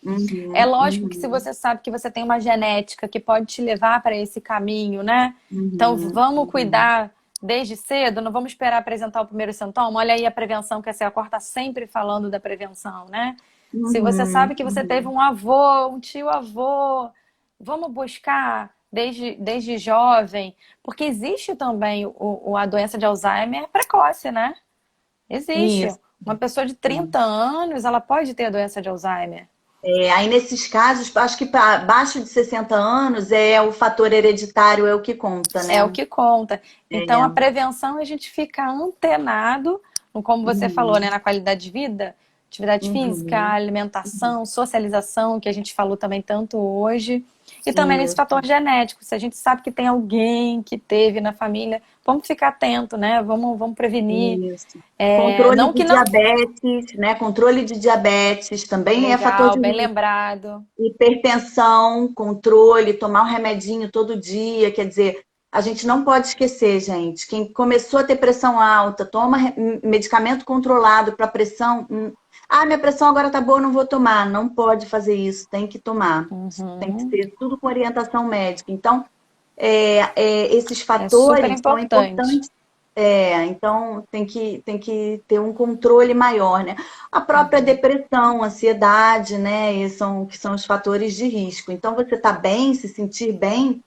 É Uhum, lógico que se uhum, você sabe que você tem uma genética que pode te levar para esse caminho, né? Então uhum, vamos uhum. cuidar desde cedo, não vamos esperar apresentar o primeiro sintoma. Olha aí a prevenção, que a Cor está sempre falando da prevenção, né? Se você Uhum, sabe que você teve uhum. um avô, um tio-avô, vamos buscar desde jovem, porque existe também a doença de Alzheimer precoce, né? Existe. Isso. Uma pessoa de 30 anos, ela pode ter a doença de Alzheimer. Aí, nesses casos, acho que para abaixo de 60 anos é o fator hereditário, é o que conta, É o né? que conta. Então, a É. prevenção é a gente ficar antenado, como você falou, né, Uhum, na qualidade de vida, atividade física, uhum, alimentação, socialização, que a gente falou também tanto hoje. E também nesse isso, fator genético. Se a gente sabe que tem alguém que teve na família, vamos ficar atento, né? Vamos prevenir. isso. É, Controle não de que não. diabetes, né? Controle de diabetes também é fator Legal, de bem risco. lembrado. Hipertensão, controle, tomar um remedinho todo dia, quer dizer, a gente não pode esquecer, gente, quem começou a ter pressão alta, toma medicamento controlado para pressão, minha pressão agora tá boa, não vou tomar. Não pode fazer isso, tem que tomar. Tem que Uhum. ser tudo com orientação médica. Então, esses É super fatores são importante. importantes. Então tem que ter um controle maior, né? A própria Uhum. depressão, ansiedade, né? Que são os fatores de risco. Então, você tá bem, se sentir bem,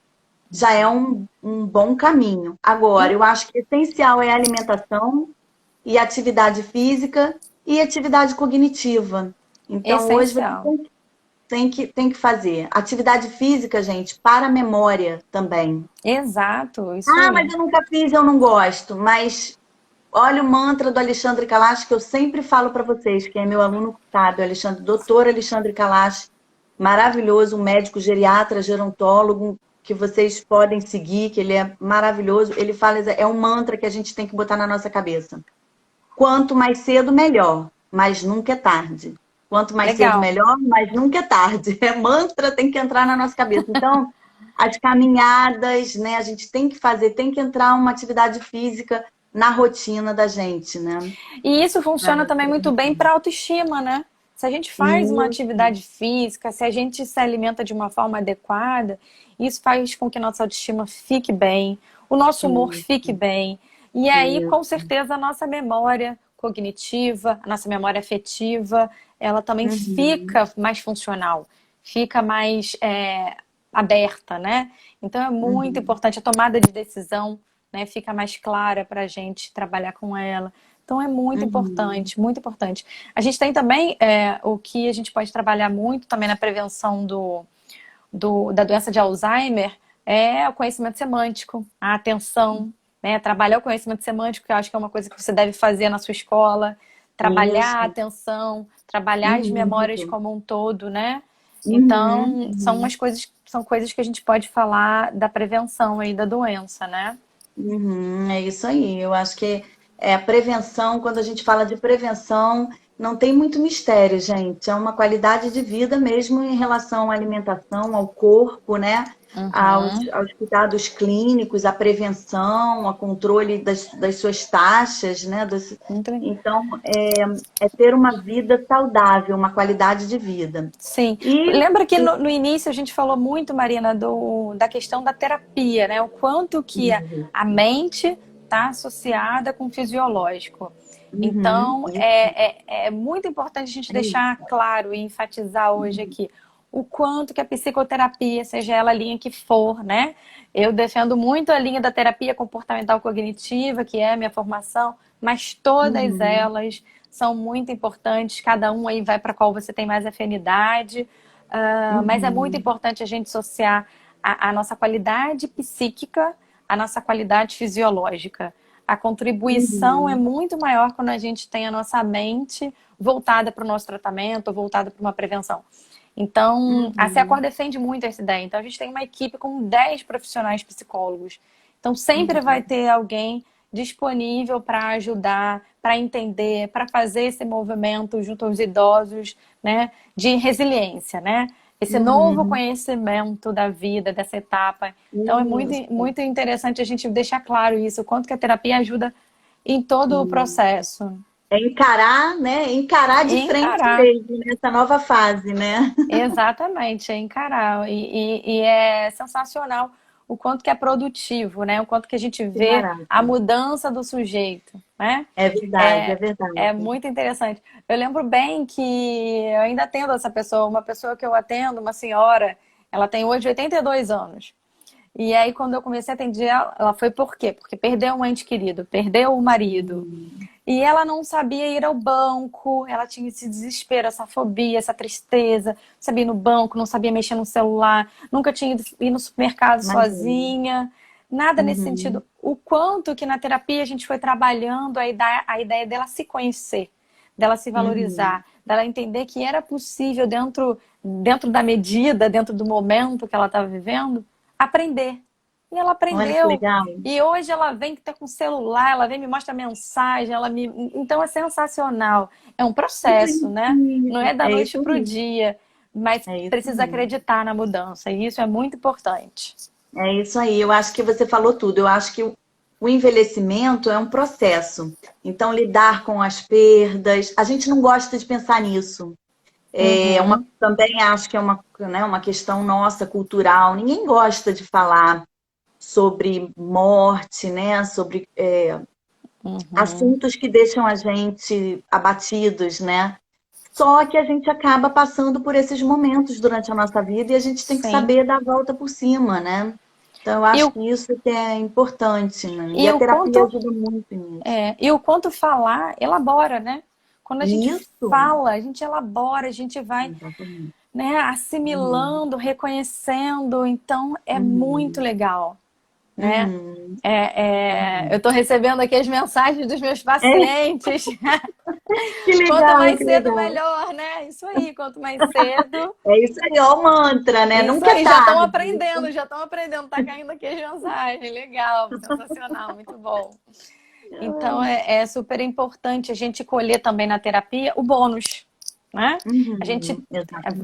já é um bom caminho. Agora, E eu acho que essencial é a alimentação e atividade física e atividade cognitiva. Então, hoje você essencial. tem que fazer. Atividade física, gente, para a memória também. Exato, isso Ah, aí. mas eu nunca fiz, eu não gosto. Mas olha o mantra do Alexandre Kalash que eu sempre falo para vocês, que é meu aluno sabe, o Alexandre, doutor Alexandre Kalash, maravilhoso, um médico geriatra, gerontólogo, que vocês podem seguir, que ele é maravilhoso. Ele fala, é um mantra que a gente tem que botar na nossa cabeça. Quanto mais cedo, melhor, mas nunca é tarde. Quanto mais cedo, Legal. melhor, mas nunca é tarde. É mantra, tem que entrar na nossa cabeça. Então, as caminhadas, né? A gente tem que fazer, tem que entrar uma atividade física na rotina da gente, né? E isso Pra funciona também muito bem prevenção. para autoestima, né? Se a gente faz uma Isso, atividade física, se a gente se alimenta de uma forma adequada, isso faz com que nossa autoestima fique bem, o nosso humor fique isso, bem. E aí, com isso. certeza, a nossa memória cognitiva, a nossa memória afetiva, ela também Uhum, fica mais funcional, fica mais aberta, né? Então é muito uhum, importante a tomada de decisão, né? Fica mais clara para a gente trabalhar com ela. Então é muito uhum. importante, muito importante. A gente tem também o que a gente pode trabalhar muito também na prevenção da doença de Alzheimer é o conhecimento semântico, a atenção, né? Trabalhar o conhecimento semântico, que eu acho que é uma coisa que você deve fazer na sua escola, trabalhar a Isso. atenção, trabalhar as Uhum, memórias como um todo, né? uhum, Então, uhum. são coisas que a gente pode falar da prevenção aí da doença, né? Uhum, é isso aí. Eu acho que a prevenção, quando a gente fala de prevenção, não tem muito mistério, gente. É uma qualidade de vida mesmo em relação à alimentação, ao corpo, né? Uhum. Aos cuidados clínicos, à prevenção, ao controle das suas taxas, né? Muito legal. Então, é ter uma vida saudável, uma qualidade de vida. Sim. E, Lembra que no início a gente falou muito, Marina, da questão da terapia, né? O quanto que a mente está associada com o fisiológico. uhum, Então, isso, é muito importante a gente é isso. deixar claro e enfatizar hoje aqui. o quanto que a psicoterapia, seja ela a linha que for, né? Eu defendo muito a linha da terapia comportamental cognitiva, que é a minha formação, mas todas Uhum. elas são muito importantes, cada um aí vai para qual você tem mais afinidade, mas é muito Uhum. importante a gente associar a nossa qualidade psíquica à nossa qualidade fisiológica. A contribuição é Uhum. muito maior quando a gente tem a nossa mente voltada para o nosso tratamento, voltada para uma prevenção. Então, a Secor Uhum. defende muito essa ideia. Então, a gente tem uma equipe com 10 profissionais psicólogos. Então, sempre vai Uhum. ter alguém disponível para ajudar, para entender, para fazer esse movimento junto aos idosos, né, de resiliência, né? Esse novo Uhum. conhecimento da vida, dessa etapa. Então, é muito, Isso. muito interessante a gente deixar claro isso, o quanto que a terapia ajuda em todo o processo. É encarar, né? Encarar E de frente encarar. mesmo nessa nova fase, né? Exatamente, é encarar. E é sensacional o quanto que é produtivo, né? O quanto que a gente Que vê a maravilha. mudança do sujeito, né? É verdade, é É, verdade. é muito interessante. Eu lembro bem que eu ainda atendo essa pessoa, uma pessoa que eu atendo, uma senhora, ela tem hoje 82 anos. E aí, quando eu comecei a atender ela, ela foi por quê? Porque perdeu um ente querido, perdeu o marido. Hum. E ela não sabia ir ao banco, ela tinha esse desespero, essa fobia, essa tristeza, não sabia ir no banco, não sabia mexer no celular, nunca tinha ido ir no supermercado Imagina. sozinha, nada nesse Uhum. sentido. O quanto que na terapia a gente foi trabalhando a ideia dela se conhecer, dela se Uhum. valorizar, dela entender que era possível dentro da medida, dentro do momento que ela estava vivendo, aprender. E ela Olha que aprendeu. legal. E hoje ela vem que tá com o celular, ela vem me mostra mensagem, ela me. Então é sensacional. É um Que processo, né? Não bonitinho. é da É noite isso para o aí. dia, mas É isso precisa aí. acreditar na mudança. E isso é muito importante. É isso aí. Eu acho que você falou tudo. Eu acho que o envelhecimento é um processo. Então, lidar com as perdas, a gente não gosta de pensar nisso. Uhum, Também acho que é uma, né, uma questão nossa, cultural. Ninguém gosta de falar sobre morte, né? Sobre uhum. assuntos que deixam a gente abatidos, né? Só que a gente acaba passando por esses momentos durante a nossa vida e a gente tem que Sim. saber dar a volta por cima, né? Então, eu E acho o, que isso que é importante, né? E e a o terapia quanto ajuda muito nisso. e o quanto falar elabora, né? Quando a gente Isso, fala, a gente elabora, a gente vai, exatamente. né, Uhum, assimilando, reconhecendo. Então é muito uhum, legal. Né? uhum, Eu uhum. estou recebendo aqui as mensagens dos meus É, pacientes. que Quanto legal, mais que cedo, legal. melhor, né? Isso aí, quanto mais cedo. É isso aí, ó, o mantra, né? Isso Nunca é aí, já estão tarde. aprendendo, já estão aprendendo. Tá caindo aqui as mensagens. Legal, sensacional, muito bom. Então é super importante a gente colher também na terapia o bônus, né? A gente,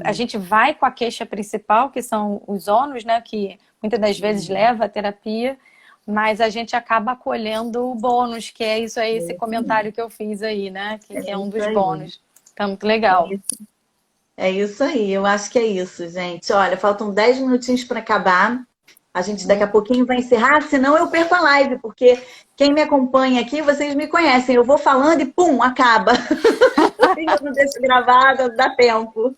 a Exatamente. gente vai com a queixa principal, que são os ônus, né? Que muitas das vezes Uhum. leva à terapia, mas a gente acaba colhendo o bônus, que é isso aí, É esse isso aí. comentário que eu fiz aí, né? Que É é um isso dos aí. bônus. Tá muito É legal. isso, é isso aí. Eu acho que é isso, gente. Olha, faltam 10 minutinhos para acabar. A gente daqui a pouquinho vai encerrar, senão eu perco a live, porque quem me acompanha aqui, vocês me conhecem. Eu vou falando e pum, acaba. Eu não deixo gravado, dá tempo.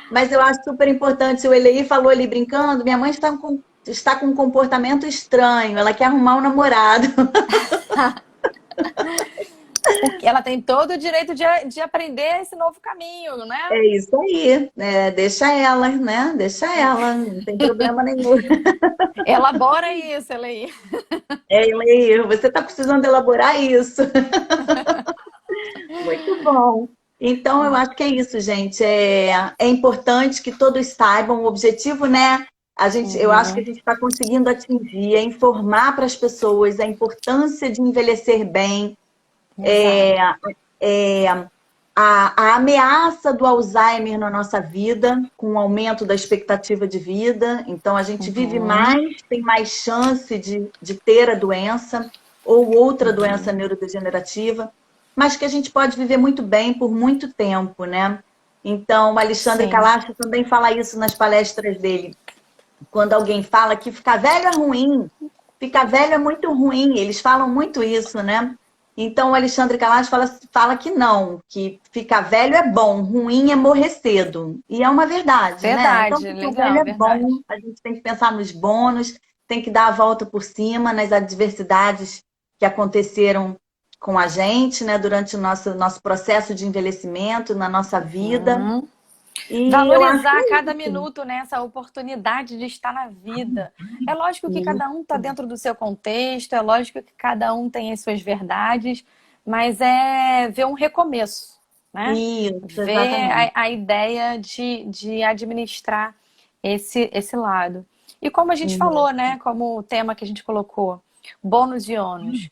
Mas eu acho super importante. O Eleí falou ali brincando: minha mãe está com um comportamento estranho, ela quer arrumar um namorado. Porque ela tem todo o direito de aprender esse novo caminho, né? É isso aí, né? Deixa ela, né? Deixa ela, não tem problema nenhum. Elabora isso, Elaí. É, Eleí, você está precisando elaborar isso. Muito bom. Então, eu acho que é isso, gente. É importante que todos saibam o objetivo, né? Eu acho que a Uhum, gente está conseguindo atingir, é informar para as pessoas a importância de envelhecer bem, é, exato. é, a ameaça do Alzheimer na nossa vida, com o aumento da expectativa de vida. Então, a gente vive Uhum, mais, tem mais chance de ter a doença ou outra doença neurodegenerativa, mas que a gente pode viver muito bem por muito tempo, né? Então, o Alexandre sim. Kalash também fala isso nas palestras dele. Quando alguém fala que ficar velho é ruim, ficar velho é muito ruim, eles falam muito isso, né? Então, o Alexandre Calage fala que não, que ficar velho é bom, ruim é morrer cedo. E é uma verdade, né? Então, Verdade, ficar velho legal, é bom, verdade. a gente tem que pensar nos bônus, tem que dar a volta por cima nas adversidades que aconteceram com a gente, né, durante o nosso processo de envelhecimento, na nossa vida. Uhum. E eu acho que Valorizar é cada isso. minuto, né? Essa oportunidade de estar na vida. É lógico que cada um está dentro do seu contexto, é lógico que cada um tem as suas verdades, mas é ver um recomeço, né? Isso, Ver exatamente. a ideia de administrar esse lado. E como a gente falou, né? Como o tema que a gente colocou, bônus e ônus.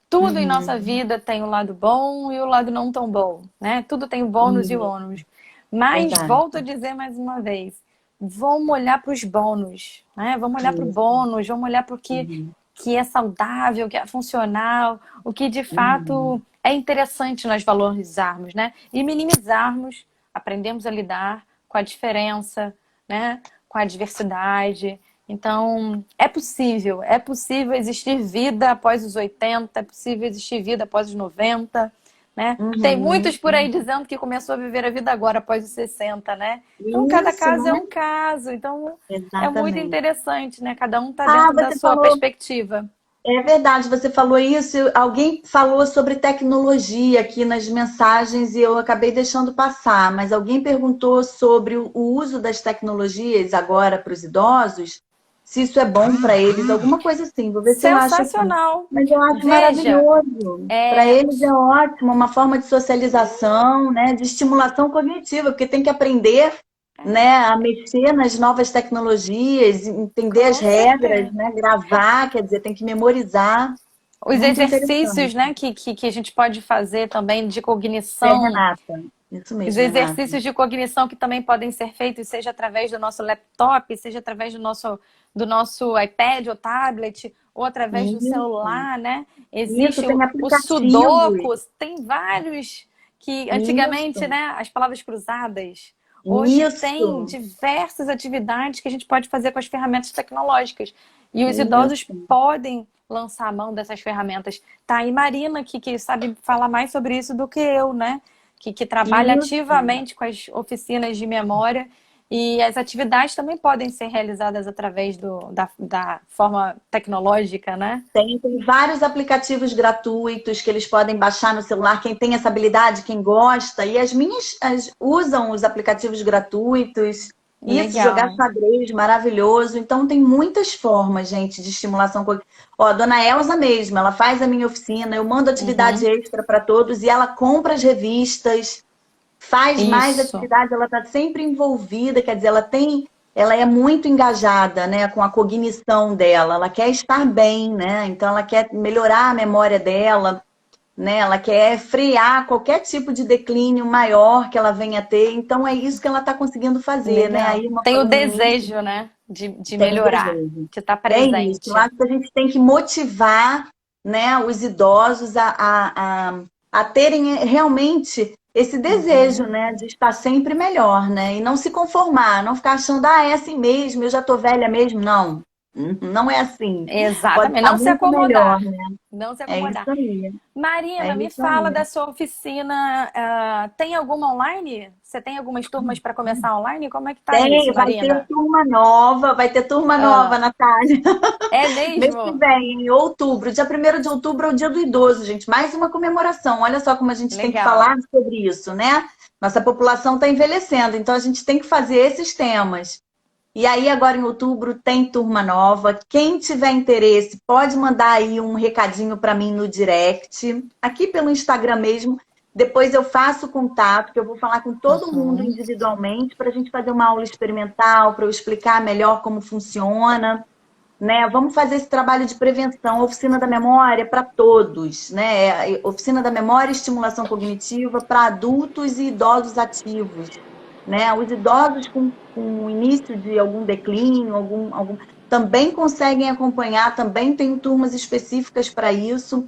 Tudo em nossa Uhum. vida tem o lado bom e o lado não tão bom, né? Tudo tem o bônus e o Uhum. ônus. Mas Verdade. volto a dizer mais uma vez, vamos olhar para os bônus, né? Vamos olhar para o Isso. bônus, vamos olhar para o Uhum. que é saudável, que é funcional, o que de Uhum. fato é interessante nós valorizarmos, né? E minimizarmos, aprendemos a lidar com a diferença, né? Com a diversidade. Então, é possível existir vida após os 80, é possível existir vida após os 90, né? Tem Uhum. muitos por aí dizendo que começou a viver a vida agora, após os 60, né? Então, cada Isso, caso não é é? um caso. Então, é muito Exatamente. interessante, né? Cada um está Ah, dentro da você sua falou, perspectiva. é verdade, você falou isso. Alguém falou sobre tecnologia aqui nas mensagens e eu acabei deixando passar, mas alguém perguntou sobre o uso das tecnologias agora para os idosos, se isso é bom para eles, alguma coisa assim. Vou ver se eu acho aqui. Sensacional. Mas eu acho Veja, maravilhoso. Para é, eles é ótimo, uma forma de socialização, né, de estimulação cognitiva, porque tem que aprender, né, a mexer nas novas tecnologias, entender as com regras, certeza. né, gravar, quer dizer, tem que memorizar. Os Muito exercícios, interessante. né, que a gente pode fazer também de É, cognição. Renata. Isso Os mesmo, Renata. exercícios de cognição que também podem ser feitos, seja através do nosso laptop, seja através do nosso iPad ou tablet, ou através do Isso. celular, né? Isso, Existe tem o aplicativos. Sudoku, tem vários que antigamente, Isso. né, as palavras cruzadas. Hoje tem Isso. diversas atividades que a gente pode fazer com as ferramentas tecnológicas. E os idosos Isso. podem lançar a mão dessas ferramentas. Tá aí Marina, que sabe falar mais sobre isso do que eu, né? Que trabalha Isso. ativamente com as oficinas de memória e as atividades também podem ser realizadas através da forma tecnológica, né? Tem vários aplicativos gratuitos que eles podem baixar no celular, quem tem essa habilidade, quem gosta. E as minhas usam os aplicativos gratuitos. Isso, jogar Legal. xadrez, maravilhoso. Então, tem muitas formas, gente, de estimulação. Ó, a dona Elza mesmo, ela faz a minha oficina, eu mando atividade Uhum. extra para todos e ela compra as revistas, faz mais Isso. atividade, ela está sempre envolvida, quer dizer, ela é muito engajada, né, com a cognição dela, ela quer estar bem, né, então ela quer melhorar a memória dela, né, ela quer frear qualquer tipo de declínio maior que ela venha a ter, então é isso que ela está conseguindo fazer, né, Legal. aí uma Tem o falando no início, desejo, né? De tem melhorar, desejo. de estar É isso, eu presente. acho que a gente tem que motivar, né, os idosos a terem realmente esse desejo, Uhum. né, de estar sempre melhor, né, e não se conformar, não ficar achando, ah, é assim mesmo, eu já tô velha mesmo. Não, não é assim. Pode Exatamente. estar Não se muito melhor, acomodar. né? Não se É isso acomodar. aí, é Marina, me isso fala aí. da sua oficina. Tem alguma online? Você tem algumas turmas para começar online? Como é que tá Tem, isso, Marina? vai ter turma nova, Ah, Natália. é Mês que mesmo? vem, em outubro, dia 1º de outubro é o Dia do Idoso, gente. Mais uma comemoração. Olha só como a gente tem que falar Legal. sobre isso, né? Nossa população está envelhecendo, então a gente tem que fazer esses temas. E aí, agora em outubro, tem turma nova. Quem tiver interesse, pode mandar aí um recadinho para mim no direct, aqui pelo Instagram mesmo. Depois eu faço contato, que eu vou falar com todo mundo Uhum. individualmente para a gente fazer uma aula experimental, para eu explicar melhor como funciona, né? Vamos fazer esse trabalho de prevenção, oficina da memória para todos, né? Oficina da memória e estimulação cognitiva para adultos e idosos ativos, né? Os idosos com o início de algum declínio, também conseguem acompanhar, também tem turmas específicas para isso.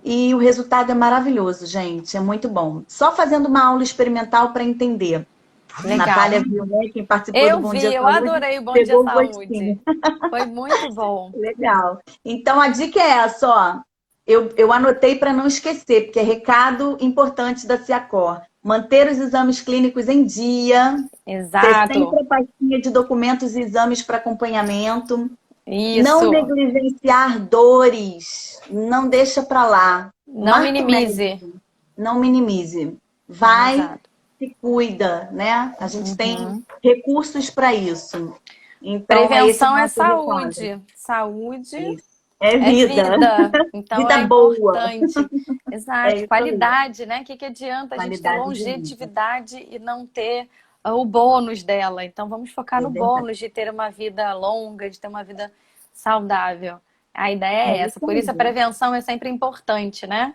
E o resultado é maravilhoso, gente, é muito bom. Só fazendo uma aula experimental para entender. Legal. Natália viu, né? Quem participou do Eu Bom vi, Dia eu Saúde adorei o Bom Dia pegou o gostinho. Saúde. Foi muito bom. Legal. Então a dica é essa, ó. eu anotei para não esquecer, porque é recado importante da Ciacor. Manter os exames clínicos em dia, ter Exato. sempre a pastinha de documentos e exames para acompanhamento. Não Isso. negligenciar dores, não deixa para lá. Não Marque o minimize. médico, não minimize. Vai, Exato. se cuida, né? A gente tem Uhum. recursos para isso. Então, é esse o Prevenção é nosso recado. saúde. Saúde Isso. É é vida. vida. Então Vida é boa. importante. É Exato. isso aí. Qualidade, né? O que adianta a gente ter Qualidade de vida. longevidade e não ter o bônus dela? Então vamos focar É no verdade. bônus de ter uma vida longa, de ter uma vida saudável. A ideia É é essa. isso Por isso a aí. prevenção é sempre importante, né?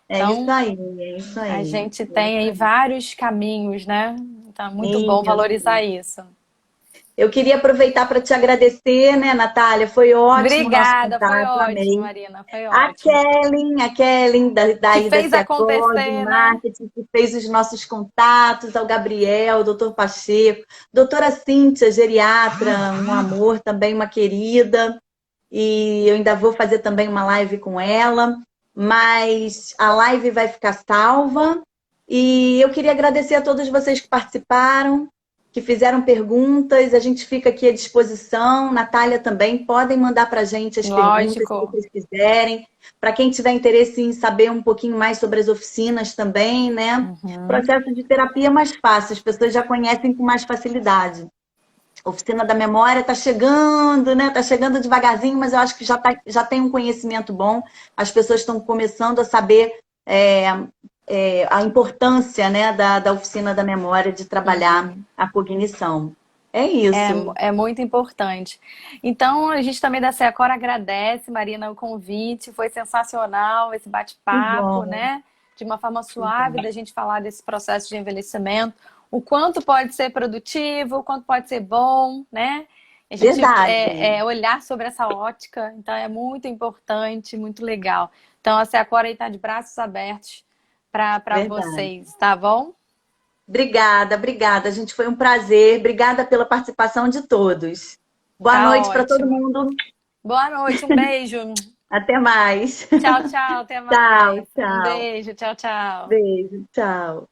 É isso Então aí. É isso a aí. gente É tem isso aí aí. vários caminhos, né? Então é muito bom valorizar Isso. isso. Eu queria aproveitar para te agradecer, né, Natália? Foi ótimo o nosso Obrigada, foi contato, ótimo, amei. Marina, foi A ótimo. Kellen, a Kellen Que daí da fez Secor, de acontecer, né? marketing, que fez os nossos contatos, ao Gabriel, ao doutor Pacheco, doutora Cíntia, geriatra, um amor, também uma querida, e eu ainda vou fazer também uma live com ela, mas a live vai ficar salva, e eu queria agradecer a todos vocês que participaram, que fizeram perguntas, a gente fica aqui à disposição, Natália também, podem mandar para a gente as perguntas que Lógico. vocês quiserem, para quem tiver interesse em saber um pouquinho mais sobre as oficinas também, né? O Uhum. processo de terapia é mais fácil, as pessoas já conhecem com mais facilidade. A oficina da memória está chegando, né? Está chegando devagarzinho, mas eu acho que já tem um conhecimento bom. As pessoas estão começando a saber a importância, né, da oficina da memória de trabalhar Uhum. a cognição. É isso. É muito importante. Então, a gente também da Secor agradece, Marina, o convite. Foi sensacional esse Que bate-papo, bom, né? De uma forma que suave bom. da gente falar desse processo de envelhecimento. O quanto pode ser produtivo, o quanto pode ser bom, né? A gente Verdade. olhar sobre essa ótica. Então, é muito importante, muito legal. Então, a Secor aí está de braços abertos para Verdade. vocês, tá bom? Obrigada, obrigada. Gente, foi um prazer. Obrigada pela participação de todos. Boa Tá noite para todo ótimo. mundo. Boa noite, um beijo. Até mais. Tchau, tchau, até Tchau, mais. Um tchau. beijo, tchau, tchau. Beijo, tchau.